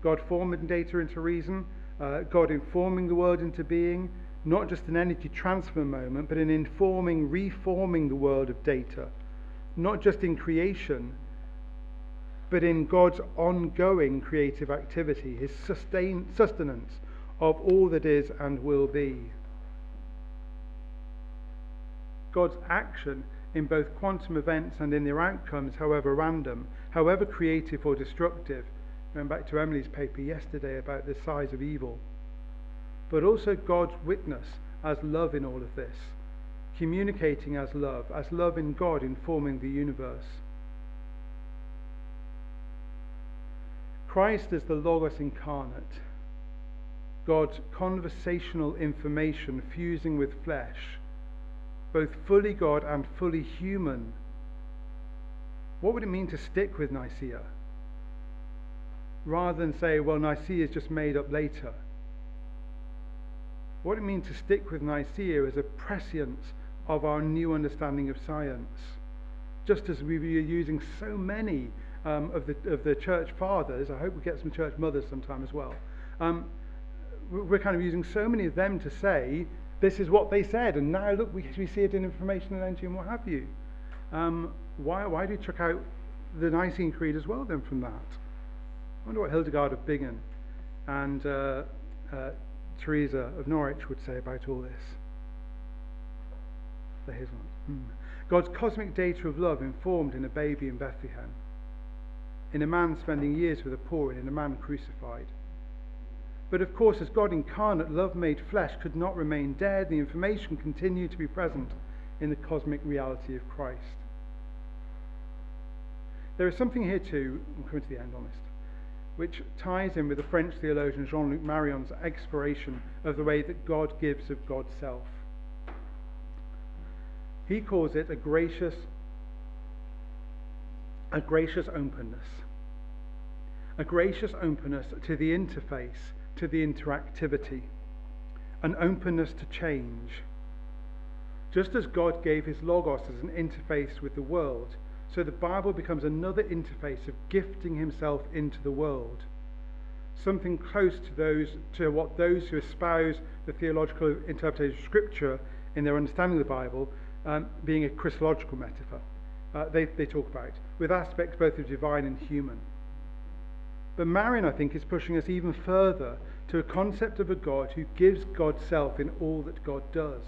God forming data into reason, God informing the world into being, not just an energy transfer moment, but in informing, reforming the world of data, not just in creation, but in God's ongoing creative activity, his sustenance of all that is and will be. God's action in both quantum events and in their outcomes, however random, however creative or destructive, going back to Emily's paper yesterday about the size of evil, but also God's witness as love in all of this, communicating as love in God informing the universe. Christ is the Logos incarnate, God's conversational information fusing with flesh, both fully God and fully human. What would it mean to stick with Nicaea? Rather than say, well, Nicaea is just made up later. What it means to stick with Nicaea is a prescience of our new understanding of science. Just as we were using so many of the church fathers, I hope we get some church mothers sometime as well, we're kind of using so many of them to say, this is what they said, and now look, we see it in information and energy and what have you. Why do you chuck out the Nicene Creed as well then from that? I wonder what Hildegard of Bingen and Teresa of Norwich would say about all this. So here's one. God's cosmic data of love informed in a baby in Bethlehem, in a man spending years with the poor, and in a man crucified. But of course, as God incarnate, love made flesh, could not remain dead. The information continued to be present in the cosmic reality of Christ. There is something here too, I'm coming to the end on this, which ties in with the French theologian Jean-Luc Marion's exploration of the way that God gives of God's self. He calls it a gracious openness. A gracious openness to the interface, to the interactivity, an openness to change. Just as God gave his Logos as an interface with the world, so the Bible becomes another interface of gifting himself into the world. Something close to what those who espouse the theological interpretation of Scripture in their understanding of the Bible, being a Christological metaphor, they talk about, with aspects both of divine and human. But Marion, I think, is pushing us even further to a concept of a God who gives God's self in all that God does.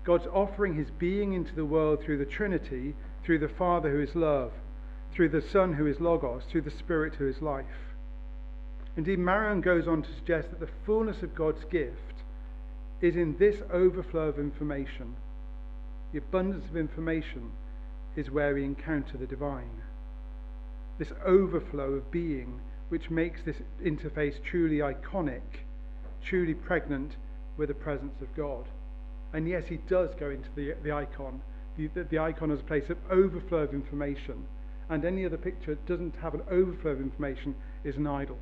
God's offering his being into the world through the Trinity, through the Father who is love, through the Son who is Logos, through the Spirit who is life. Indeed, Marion goes on to suggest that the fullness of God's gift is in this overflow of information. The abundance of information is where we encounter the divine. This overflow of being which makes this interface truly iconic, truly pregnant with the presence of God. And yes, he does go into the icon. The icon is a place of overflow of information. And any other picture that doesn't have an overflow of information is an idol.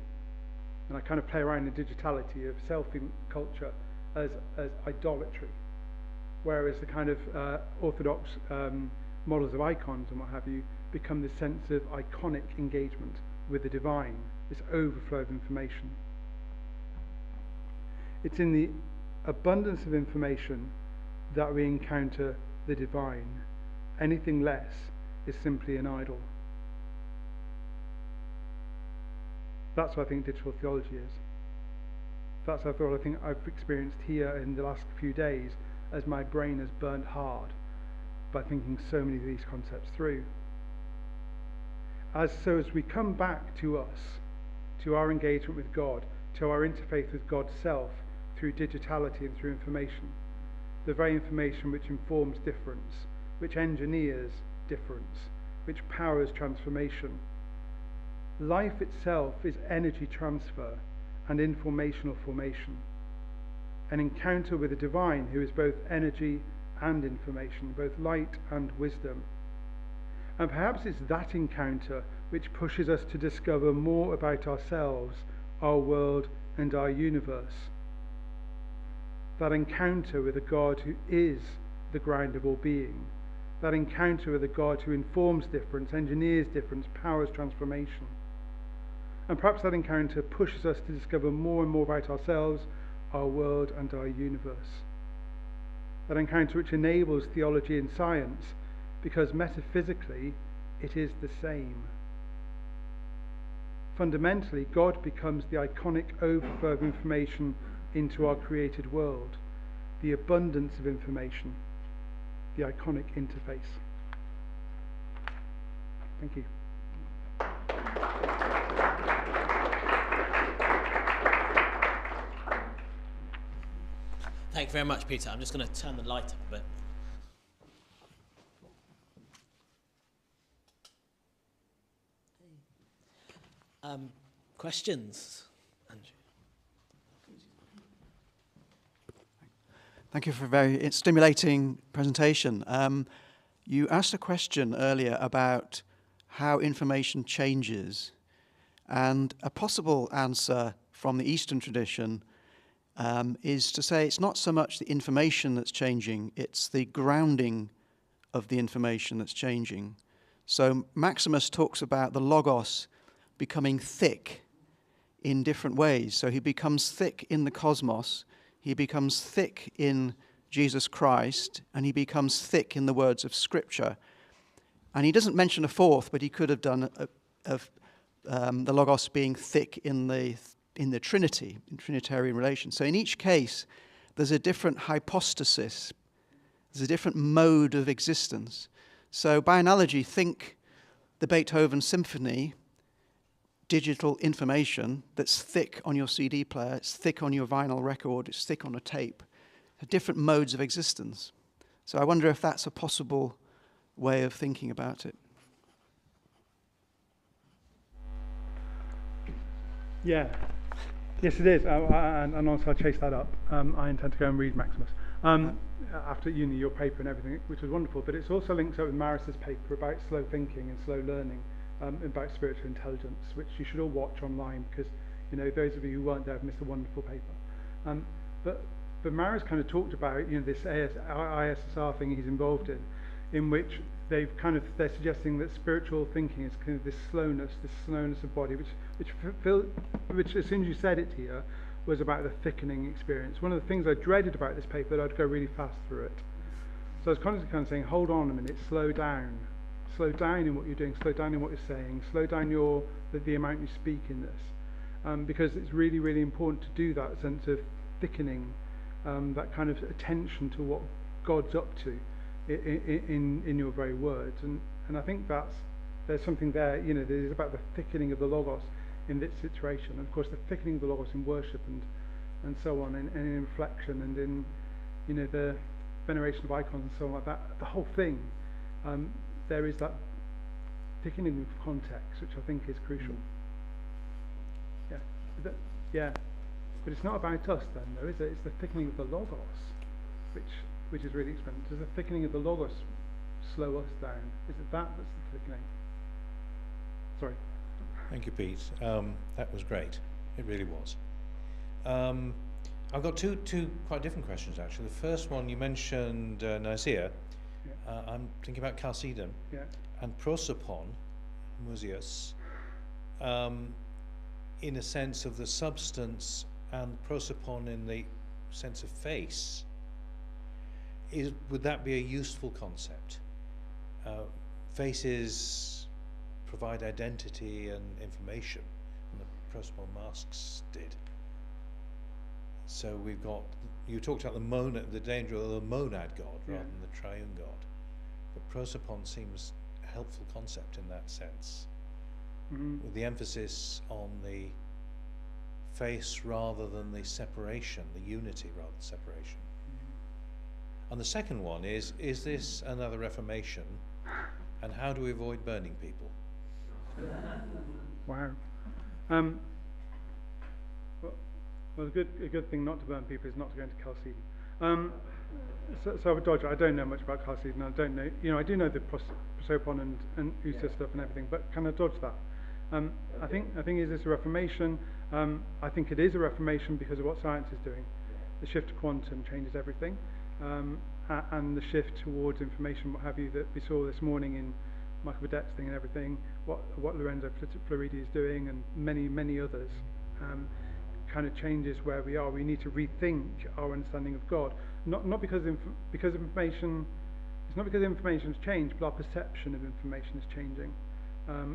And I kind of play around the digitality of selfie culture as idolatry. Whereas the kind of orthodox models of icons and what have you become this sense of iconic engagement with the divine, this overflow of information. It's in the abundance of information that we encounter the divine. Anything less is simply an idol. That's what I think digital theology is. That's what I think I've experienced here in the last few days as my brain has burnt hard by thinking so many of these concepts through. As we come back to us, to our engagement with God, to our interfaith with God's self through digitality and through information, the very information which informs difference, which engineers difference, which powers transformation. Life itself is energy transfer and informational formation. An encounter with the divine who is both energy and information, both light and wisdom. And perhaps it's that encounter which pushes us to discover more about ourselves, our world, and our universe. That encounter with a God who is the ground of all being. That encounter with a God who informs difference, engineers difference, powers transformation. And perhaps that encounter pushes us to discover more and more about ourselves, our world, and our universe. That encounter which enables theology and science, because metaphysically it is the same. Fundamentally, God becomes the iconic overflow of information into our created world, the abundance of information, the iconic interface. Thank you.
Thank you very much, Peter. I'm just going to turn the light up a bit. Questions? Andrew.
Thank you for a very stimulating presentation. You asked a question earlier about how information changes, and a possible answer from the Eastern tradition is to say it's not so much the information that's changing, it's the grounding of the information that's changing. So Maximus talks about the Logos becoming thick in different ways. So he becomes thick in the cosmos, he becomes thick in Jesus Christ, and he becomes thick in the words of Scripture. And he doesn't mention a fourth, but he could have done the Logos being thick in the Trinity, in Trinitarian relation. So in each case, there's a different hypostasis, there's a different mode of existence. So by analogy, think the Beethoven Symphony, digital information that's thick on your CD player, it's thick on your vinyl record, it's thick on a tape. Different modes of existence. So I wonder if that's a possible way of thinking about it.
Yeah. Yes, it is. And also I'll chase that up. I intend to go and read Maximus. After uni, your paper and everything, which was wonderful, but it also links up with Maris's paper about slow thinking and slow learning, about spiritual intelligence, which you should all watch online, because those of you who weren't there have missed a wonderful paper. But Maris kind of talked about this ISSR thing he's involved in which they're suggesting that spiritual thinking is kind of this slowness of body, which as soon as you said it here, was about the thickening experience. One of the things I dreaded about this paper, that I'd go really fast through it. So I was constantly kind of saying, hold on a minute, slow down in what you're doing, slow down in what you're saying, slow down the amount you speak in this. because it's really, really important to do that sense of thickening, that kind of attention to what God's up to in your very words. And I think there's something there, there's about the thickening of the Logos in this situation. And of course, the thickening of the Logos in worship and so on, and in reflection and in, the veneration of icons and so on like that. The whole thing, there is that thickening of context, which I think is crucial. Yeah, but it's not about us then, though, is it? It's the thickening of the Logos, which is really expensive. Does the thickening of the Logos slow us down? Is it that's the thickening? Sorry.
Thank you, Pete. That was great. It really was. I've got two quite different questions, actually. The first one, you mentioned Nicaea.
Yeah.
I'm thinking about Chalcedon.
Yeah.
And prosopon, Museus, in a sense of the substance, and prosopon in the sense of face. Would that be a useful concept? Faces provide identity and information, and the prosopon masks did. So we've got, you talked about the danger of the monad god rather than the triune god. But prosopon seems a helpful concept in that sense, with the emphasis on the face rather than the separation, the unity rather than separation. And the second one is this another Reformation, and how do we avoid burning people?
Wow. Well, a good thing not to burn people is not to go into Chalcedon. So I would dodge it. I don't know much about Chalcedon. I don't know. I do know the prosopon and Usa stuff and everything, but can I dodge that? I think is this a Reformation? I think it is a Reformation because of what science is doing. The shift to quantum changes everything, and the shift towards information, what have you, that we saw this morning in Michael Burdett's thing and everything. What Lorenzo Floridi is doing, and many others. Kind of changes where we are. We need to rethink our understanding of God, not because information. It's not because information has changed, but our perception of information is changing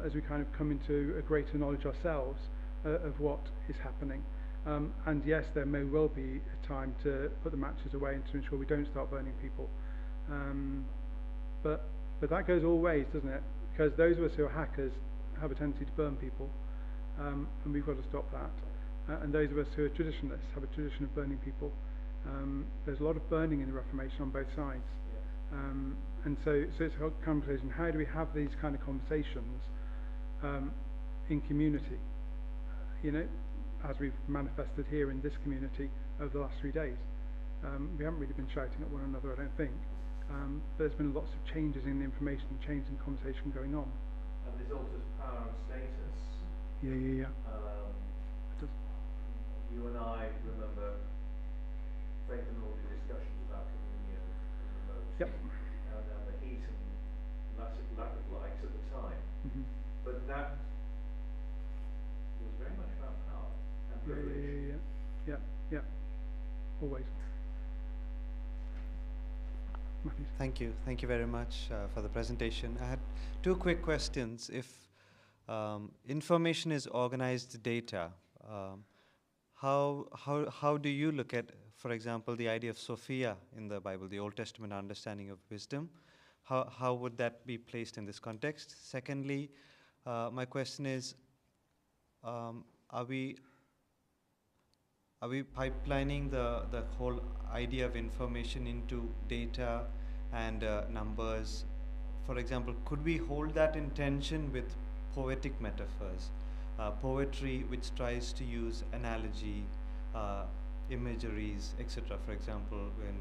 as we kind of come into a greater knowledge ourselves of what is happening. And yes, there may well be a time to put the matches away and to ensure we don't start burning people. But that goes all ways, doesn't it? Because those of us who are hackers have a tendency to burn people, and we've got to stop that. And those of us who are traditionalists have a tradition of burning people. There's a lot of burning in the Reformation on both sides. And so it's a conversation. How do we have these kind of conversations in community? As we've manifested here in this community over the last 3 days. We haven't really been shouting at one another, I don't think. But there's been lots of changes in the information, changes in conversation going on.
And this alters power and status.
Yeah.
You and I remember faith and order discussions about communion and the most.
Yep.
And the heat and lack of light at the time. But that was very much about power and privilege.
Yeah. Always. Matthews.
Thank you very much for the presentation. I had two quick questions. If information is organized data, how do you look at, for example, the idea of Sophia in the Bible, the Old Testament understanding of wisdom? How would that be placed in this context? Secondly, my question is, are we pipelining the whole idea of information into data and numbers? For example, could we hold that in tension with poetic metaphors? Poetry which tries to use analogy, imageries, etc. For example, when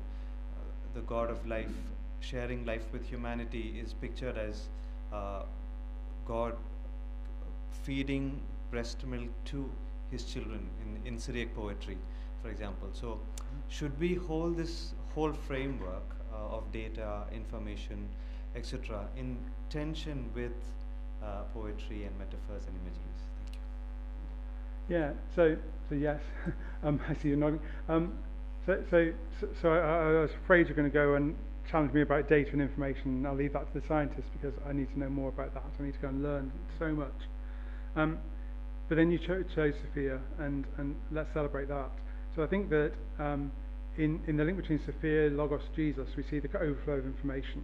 the God of life sharing life with humanity is pictured as God feeding breast milk to his children in Syriac poetry, for example. So should we hold this whole framework of data, information, etc. in tension with poetry and metaphors and imageries?
Yeah, so yes, I see you nodding. So I was afraid you're going to go and challenge me about data and information, and I'll leave that to the scientists because I need to know more about that. I need to go and learn so much. but then you chose Sophia, and let's celebrate that. So I think that in the link between Sophia, Logos, Jesus, we see the overflow of information,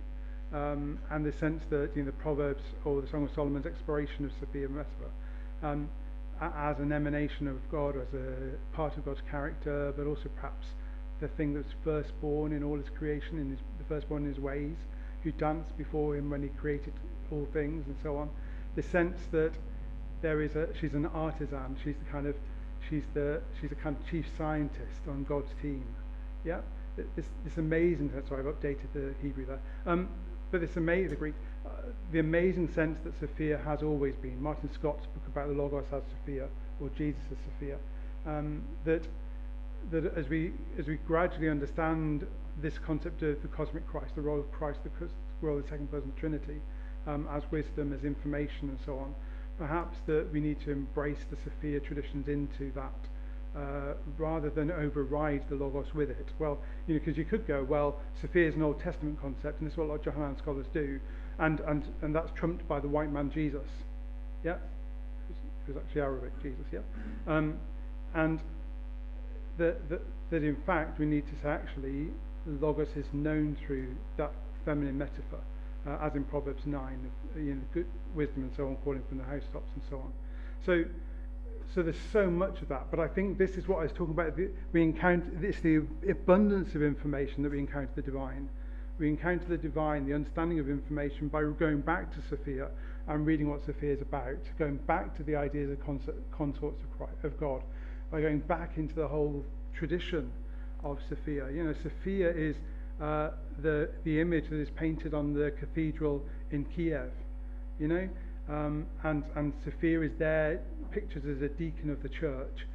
and the sense that the Proverbs or the Song of Solomon's exploration of Sophia Metaphysics as an emanation of God, as a part of God's character, but also perhaps the thing that's firstborn in all his creation, the firstborn in his ways, who danced before him when he created all things, and so on. The sense that she's an artisan, she's the kind of chief scientist on God's team. Yeah, this amazing. That's why I've updated the Hebrew there. But this amazing, the Greek, the amazing sense that Sophia has always been. Martin Scott's book about the Logos as Sophia, or Jesus as Sophia. That as we gradually understand this concept of the cosmic Christ, the role of Christ, the role of the second person of the Trinity, as wisdom, as information, and so on, perhaps that we need to embrace the Sophia traditions into that, rather than override the Logos with it. Well, because you could go, well, Sophia is an Old Testament concept, and this is what a lot of Johannine scholars do, and that's trumped by the white man Jesus, yeah, who's actually Arabic Jesus, yeah, and that in fact we need to say actually Logos is known through that feminine metaphor, as in Proverbs 9, good wisdom and so on, calling from the housetops and so on. So there's so much of that, but I think this is what I was talking about. We encounter it's the abundance of information that we encounter the divine. We encounter the divine, the understanding of information, by going back to Sophia and reading what Sophia is about, going back to the ideas of consorts of God, by going back into the whole tradition of Sophia. Sophia is the image that is painted on the cathedral in Kiev, and Sophia is there pictured as a deacon of the church,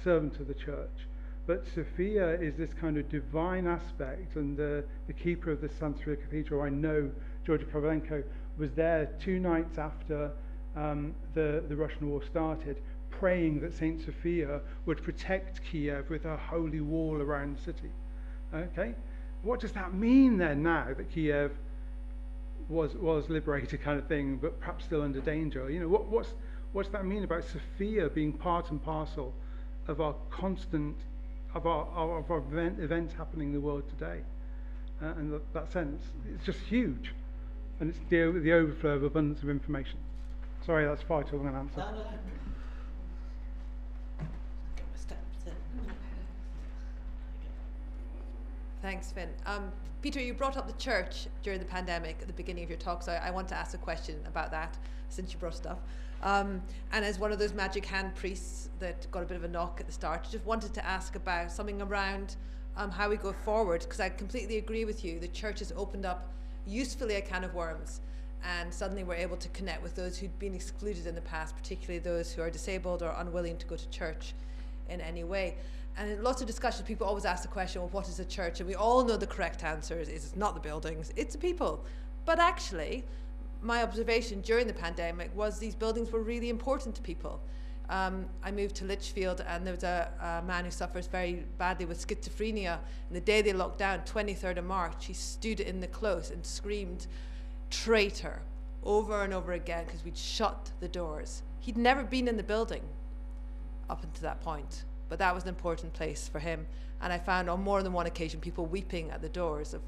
servant of the church. But Sophia is this kind of divine aspect, and the keeper of the Santa Sofia Cathedral, I know, Georgia Kovalenko, was there 2 nights after the Russian war started, praying that Saint Sophia would protect Kiev with her holy wall around the city. Okay, what does that mean then now that Kiev was liberated, kind of thing, but perhaps still under danger? What's that mean about Sophia being part and parcel of our constant, of our events happening in the world today? And that sense, it's just huge, and it's the overflow of abundance of information. Sorry, that's far too long an answer.
No.
Thanks, Finn. Peter, you brought up the church during the pandemic at the beginning of your talk, so I want to ask a question about that, since you brought it up. And as one of those magic hand priests that got a bit of a knock at the start, just wanted to ask about something around how we go forward, because I completely agree with you. The church has opened up usefully a can of worms, and suddenly we're able to connect with those who'd been excluded in the past, particularly those who are disabled or unwilling to go to church in any way. And in lots of discussions, people always ask the question, well, what is a church? And we all know the correct answer is it's not the buildings, it's the people. But actually, my observation during the pandemic was these buildings were really important to people. I moved to Lichfield, and there was a man who suffers very badly with schizophrenia. And the day they locked down, 23rd of March, he stood in the close and screamed, "Traitor," over and over again, because we'd shut the doors. He'd never been in the building up until that point, but that was an important place for him. And I found on more than one occasion people weeping at the doors of.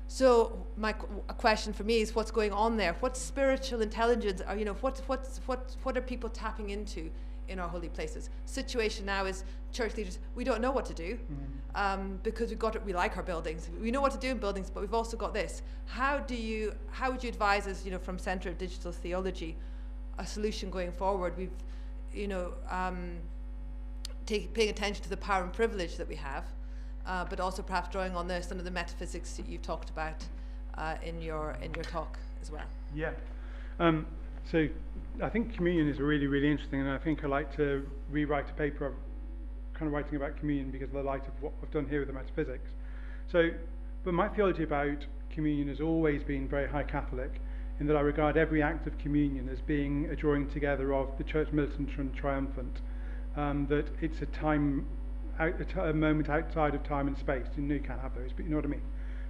So a question for me is, what's going on there? What spiritual intelligence are, what are people tapping into in our holy places? Situation now is church leaders, we don't know what to do, because we like our buildings. We know what to do in buildings, but we've also got this. How would you advise us, from Centre of Digital Theology, a solution going forward? We've, paying attention to the power and privilege that we have, but also perhaps drawing on some of the metaphysics that you talked about in your talk as well.
Yeah. So I think communion is really, really interesting, and I think I'd like to rewrite a paper kind of writing about communion because of the light of what I've done here with the metaphysics. But my theology about communion has always been very high Catholic, in that I regard every act of communion as being a drawing together of the church militant and triumphant, that it's a moment outside of time and space. You can't have those, but you know what I mean.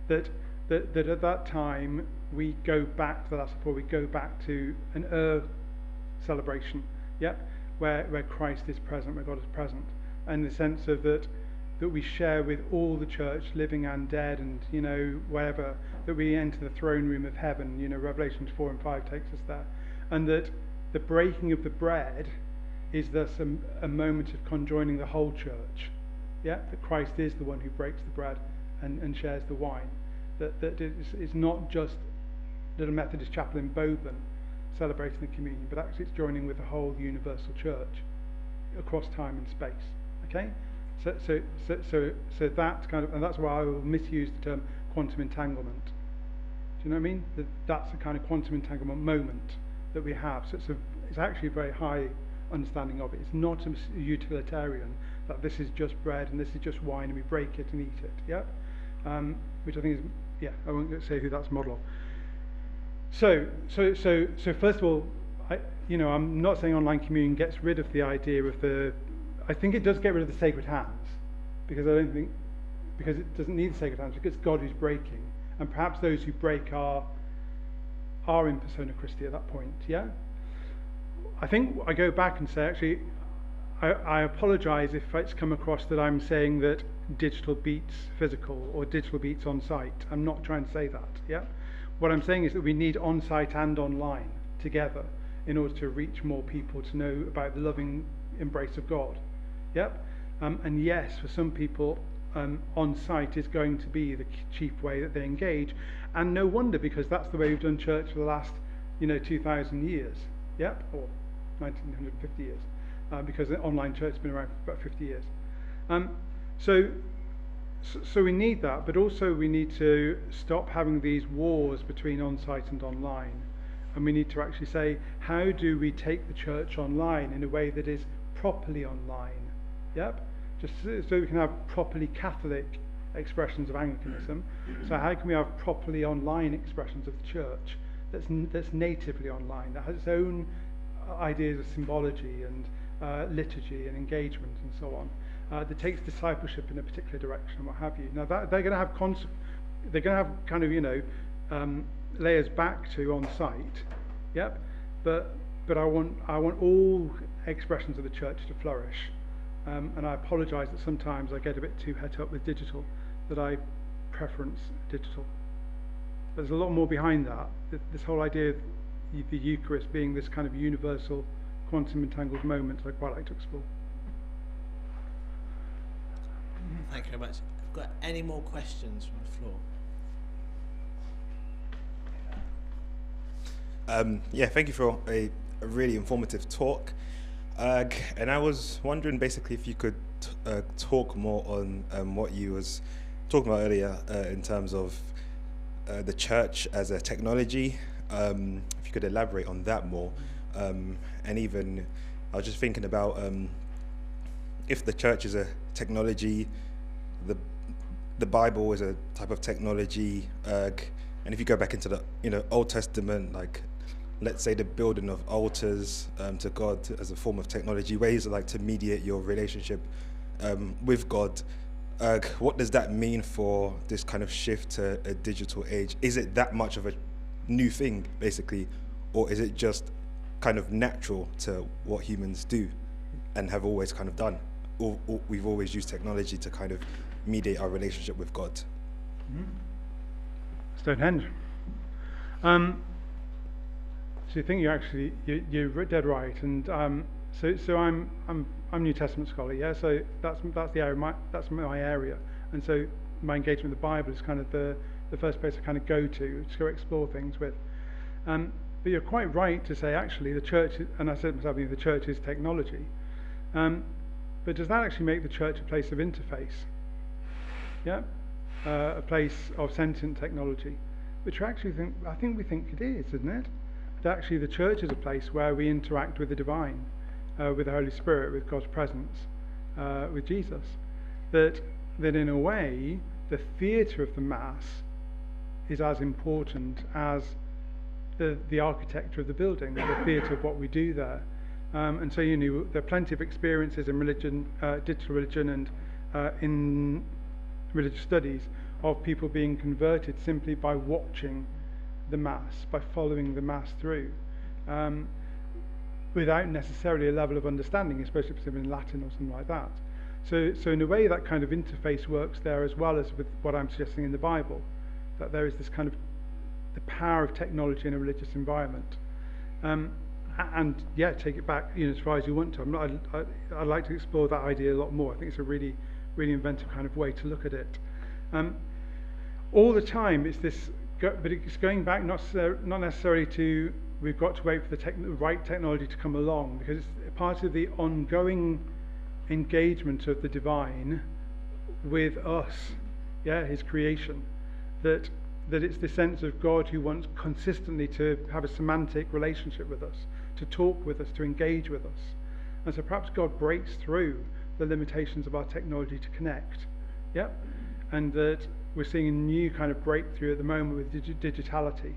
That at that time we go back to the last before we go back to an celebration. Yeah, where Christ is present, where God is present, and the sense of that we share with all the church, living and dead, and wherever, that we enter the throne room of heaven. Revelation 4 and 5 takes us there, and that the breaking of the bread is thus a moment of conjoining the whole church. Yeah, that Christ is the one who breaks the bread and shares the wine. That it's not just Little Methodist Chapel in Bowburn celebrating the communion, but actually it's joining with the whole universal church across time and space. Okay, so that's kind of, and that's why I will misuse the term quantum entanglement. Do you know what I mean? That's a kind of quantum entanglement moment that we have. So it's actually a very high understanding of it. It's not a utilitarian that this is just bread and this is just wine and we break it and eat it. Yeah, which I think is, yeah, I won't say who that's model of. So first of all, I'm not saying online communion gets rid of the idea of I think it does get rid of the sacred hands, because it doesn't need the sacred hands, because it's God who's breaking, and perhaps those who break are in persona Christi at that point. Yeah, I think I go back and say, actually, I apologise if it's come across that I'm saying that digital beats physical or digital beats on-site. I'm not trying to say that. Yeah. What I'm saying is that we need on-site and online together in order to reach more people, to know about the loving embrace of God. Yep. And yes, for some people, on-site is going to be the chief way that they engage, and no wonder, because that's the way we've done church for the last 2,000 years. Yep, or 1950 years, because the online church has been around for about 50 years. So we need that, but also we need to stop having these wars between on-site and online, and we need to actually say, how do we take the church online in a way that is properly online? Yep, just so we can have properly Catholic expressions of Anglicanism. So how can we have properly online expressions of the church that's natively online, that has its own ideas of symbology and liturgy and engagement and so on, that takes discipleship in a particular direction and what have you. Now that they're going to have kind of layers back to on site, yep. But I want all expressions of the church to flourish, and I apologise that sometimes I get a bit too het up with digital, that I preference digital. There's a lot more behind that. This whole idea of the Eucharist being this kind of universal quantum entangled moment I quite like to explore.
Thank you very much. I've got any more questions from the floor?
Yeah, thank you for a really informative talk. And I was wondering basically if you could talk more on what you was talking about earlier in terms of the church as a technology. If you could elaborate on that more. And even, I was just thinking about if the church is a technology, the Bible is a type of technology, and if you go back into the Old Testament, like let's say the building of altars to God as a form of technology, ways like to mediate your relationship with God. What does that mean for this kind of shift to a digital age? Is it that much of a new thing, basically, or is it just kind of natural to what humans do and have always kind of done? Or we've always used technology to kind of mediate our relationship with God?
Stonehenge. So you think you're dead right, and so I'm New Testament scholar, yeah. So that's the area, that's my area, and so my engagement with the Bible is kind of the first place I kind of go to go explore things with. But you're quite right to say actually the church, and I said myself, the church is technology. But does that actually make the church a place of interface? Yeah, a place of sentient technology, which I think we think it is, isn't it? That actually the church is a place where we interact with the divine, with the Holy Spirit, with God's presence, with Jesus. That in a way, the theatre of the Mass is as important as the architecture of the building, the theatre of what we do there. And so there are plenty of experiences in religion, digital religion, and in religious studies of people being converted simply by watching the Mass, by following the Mass through. without necessarily a level of understanding, especially if it's in Latin or something like that. So in a way, that kind of interface works there as well as with what I'm suggesting in the Bible, that there is this kind of the power of technology in a religious environment. And yeah, take it back, as far as you want to. I'd like to explore that idea a lot more. I think it's a really, really inventive kind of way to look at it. All the time, it's this, but it's going back not necessarily to we've got to wait for the right technology to come along, because it's part of the ongoing engagement of the divine with us, His creation, that it's the sense of God who wants consistently to have a semantic relationship with us, to talk with us, to engage with us. And so perhaps God breaks through the limitations of our technology to connect, and that we're seeing a new kind of breakthrough at the moment with digitality,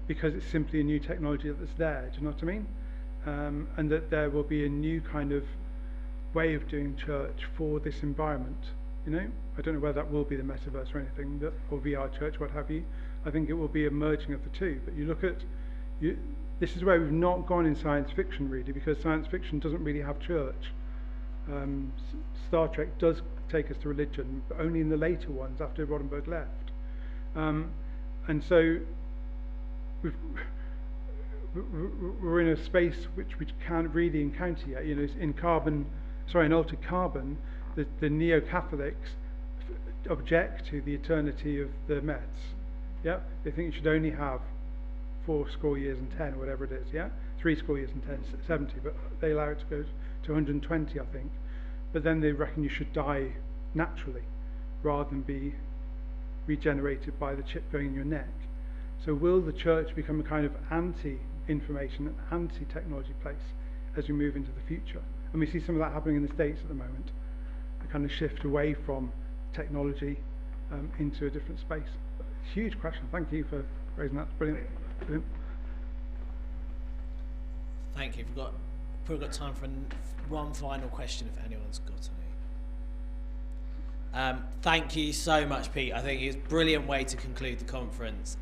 because it's simply a new technology that's there, do you know what I mean? And that there will be a new kind of way of doing church for this environment. I don't know whether that will be the metaverse or anything, or VR church, what have you. I think it will be a merging of the two. But you look at, this is where we've not gone in science fiction really, because science fiction doesn't really have church. Star Trek does take us to religion, but only in the later ones after Roddenberry left. And so we're in a space which we can't really encounter yet. In Altered Carbon, the neo-Catholics object to the eternity of the Mets. They think you should only have 80 years and 10, or whatever it is. 80 years and 10, 70, but they allow it to go to 120, I think. But then they reckon you should die naturally, rather than be regenerated by the chip going in your neck. So will the church become a kind of anti-information and anti-technology place as we move into the future? And we see some of that happening in the States at the moment. A kind of shift away from technology into a different space. But huge question. Thank you for raising that. Brilliant.
Thank you. We've probably got time for one final question if anyone's got any. Thank you so much, Pete. I think it's a brilliant way to conclude the conference.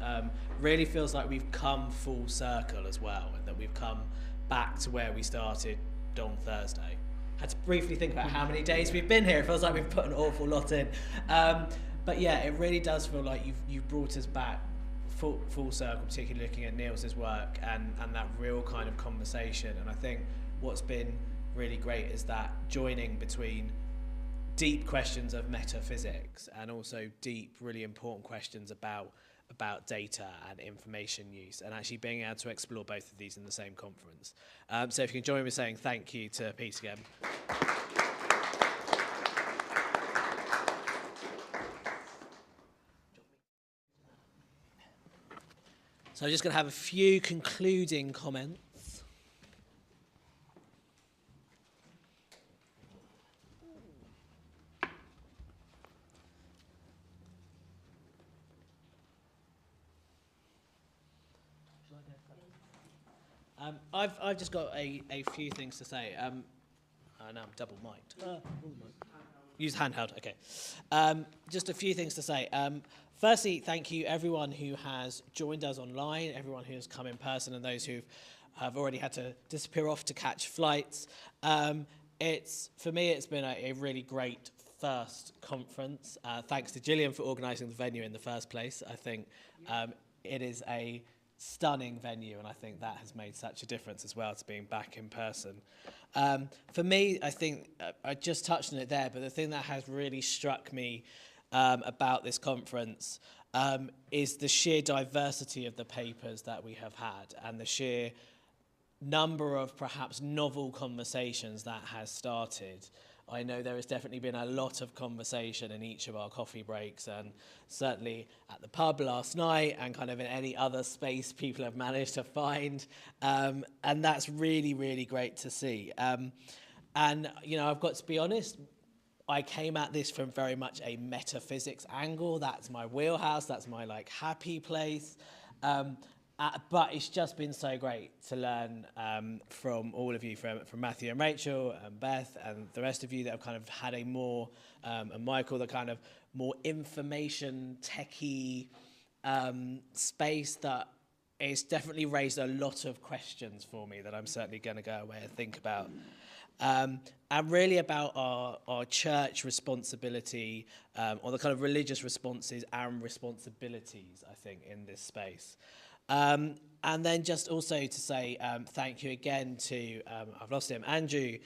Really feels like we've come full circle as well, and that we've come back to where we started on Thursday. Had to briefly think about how many days we've been here. It feels like we've put an awful lot in. But yeah, it really does feel like you've brought us back full circle, particularly looking at Niels's work and that real kind of conversation. And I think what's been really great is that joining between deep questions of metaphysics and also deep, really important questions about data and information use, and actually being able to explore both of these in the same conference. So if you can join me saying thank you to Pete again. So I'm just going to have a few concluding comments. I've just got a few things to say. Now I'm double mic'd. Use handheld, okay. Just a few things to say. Firstly, thank you everyone who has joined us online, everyone who has come in person, and those who have already had to disappear off to catch flights. For me, it's been a really great first conference. Thanks to Gillian for organising the venue in the first place. I think it is a stunning venue, and I think that has made such a difference as well to being back in person. For me, I think I just touched on it there, but the thing that has really struck me about this conference is the sheer diversity of the papers that we have had and the sheer number of perhaps novel conversations that has started. I know there has definitely been a lot of conversation in each of our coffee breaks, and certainly at the pub last night and kind of in any other space people have managed to find. And that's really, really great to see. And, I've got to be honest, I came at this from very much a metaphysics angle. That's my wheelhouse. That's my happy place. But it's just been so great to learn from all of you, from Matthew and Rachel and Beth and the rest of you that have kind of had a more, and Michael, the kind of more information techie space that it's definitely raised a lot of questions for me that I'm certainly going to go away and think about. And really about our church responsibility, or the kind of religious responses and responsibilities, I think, in this space. And then just also to say thank you again to, I've lost him, Andrew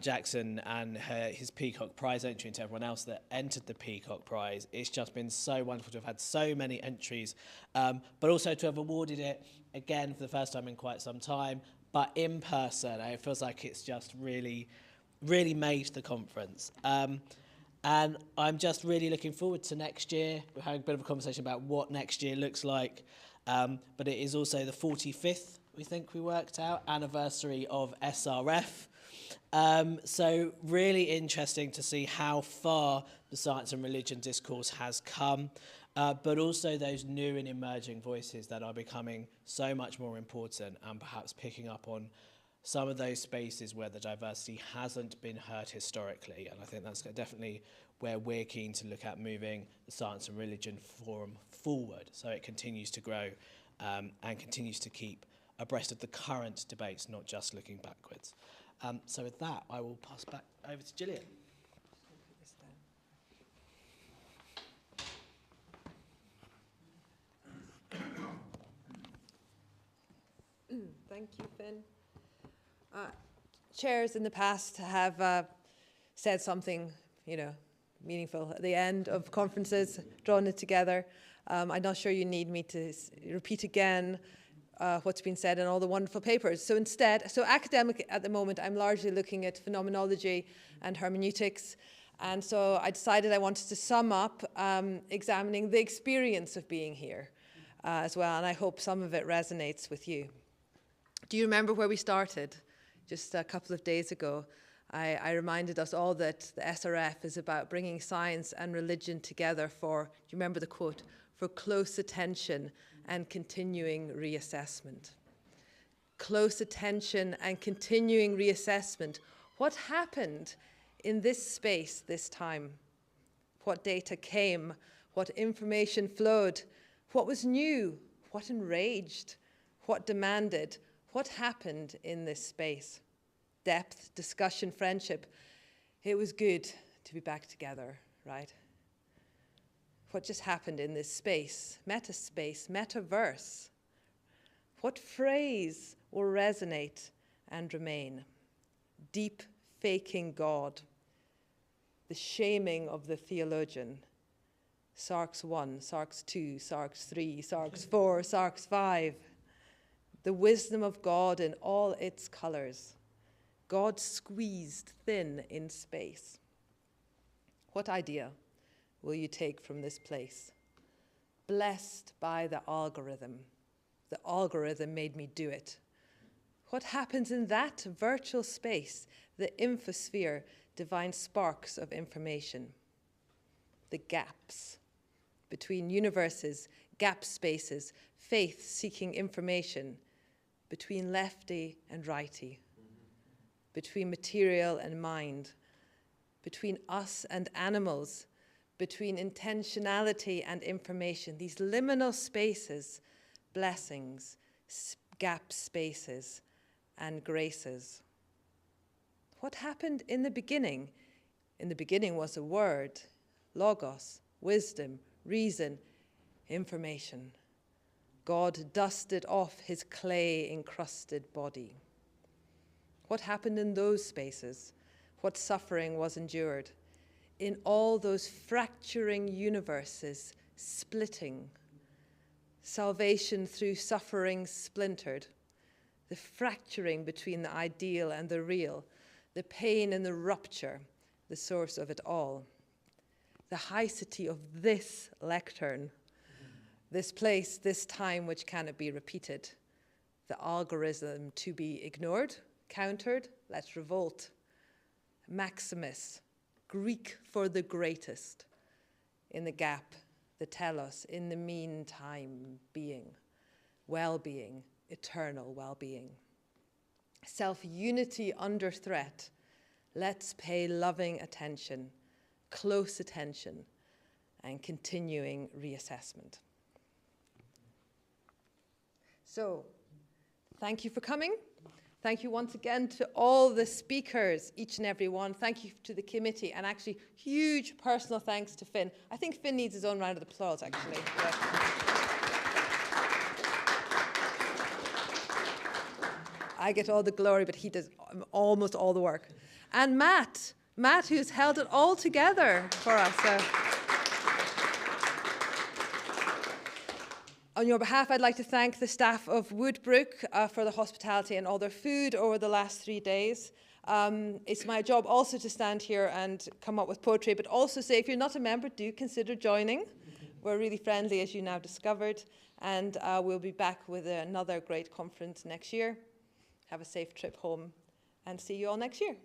Jackson and his Peacock Prize entry, and to everyone else that entered the Peacock Prize. It's just been so wonderful to have had so many entries, but also to have awarded it again for the first time in quite some time, but in person. It feels like it's just really, really made the conference. And I'm just really looking forward to next year. We're having a bit of a conversation about what next year looks like. But it is also the 45th, we think we worked out, anniversary of SRF. So really interesting to see how far the science and religion discourse has come, but also those new and emerging voices that are becoming so much more important and perhaps picking up on some of those spaces where the diversity hasn't been heard historically. And I think that's definitely where we're keen to look at moving the Science and Religion Forum forward, so it continues to grow and continues to keep abreast of the current debates, not just looking backwards. So with that, I will pass back over to Gillian.
Thank you, Finn. Chairs in the past have said something, meaningful at the end of conferences, drawn it together. I'm not sure you need me to repeat again what's been said in all the wonderful papers. So instead, academic at the moment, I'm largely looking at phenomenology and hermeneutics. And so I decided I wanted to sum up examining the experience of being here as well. And I hope some of it resonates with you. Do you remember where we started? Just a couple of days ago, I reminded us all that the SRF is about bringing science and religion together for, do you remember the quote, for close attention and continuing reassessment. Close attention and continuing reassessment. What happened in this space this time? What data came? What information flowed? What was new? What enraged? What demanded? What happened in this space? Depth, discussion, friendship. It was good to be back together, right? What just happened in this space, metaspace, metaverse? What phrase will resonate and remain? Deep faking God, the shaming of the theologian, Sarks 1, Sarks 2, Sarks 3, Sarks 4, Sarks 5, the wisdom of God in all its colors, God squeezed thin in space. What idea will you take from this place? Blessed by the algorithm. The algorithm made me do it. What happens in that virtual space, the infosphere, divine sparks of information? The gaps between universes, gap spaces, faith seeking information, between lefty and righty, between material and mind, between us and animals, between intentionality and information, these liminal spaces, blessings, gap spaces, and graces. What happened in the beginning? In the beginning was a word, logos, wisdom, reason, information. God dusted off his clay-encrusted body. What happened in those spaces? What suffering was endured? In all those fracturing universes, splitting, salvation through suffering splintered, the fracturing between the ideal and the real, the pain and the rupture, the source of it all. The heicity of this lectern, this place, this time which cannot be repeated, the algorithm to be ignored, countered, let's revolt. Maximus, Greek for the greatest, in the gap, the telos, in the meantime being, well-being, eternal well-being. Self-unity under threat, let's pay loving attention, close attention, and continuing reassessment. So, thank you for coming. Thank you once again to all the speakers, each and every one. Thank you to the committee, and actually huge personal thanks to Finn. I think Finn needs his own round of applause, actually. Yeah. I get all the glory, but he does almost all the work. And Matt, who's held it all together for us. On your behalf, I'd like to thank the staff of Woodbrook for the hospitality and all their food over the last 3 days. It's my job also to stand here and come up with poetry, but also say if you're not a member, do consider joining. We're really friendly, as you now discovered, and we'll be back with another great conference next year. Have a safe trip home, and see you all next year.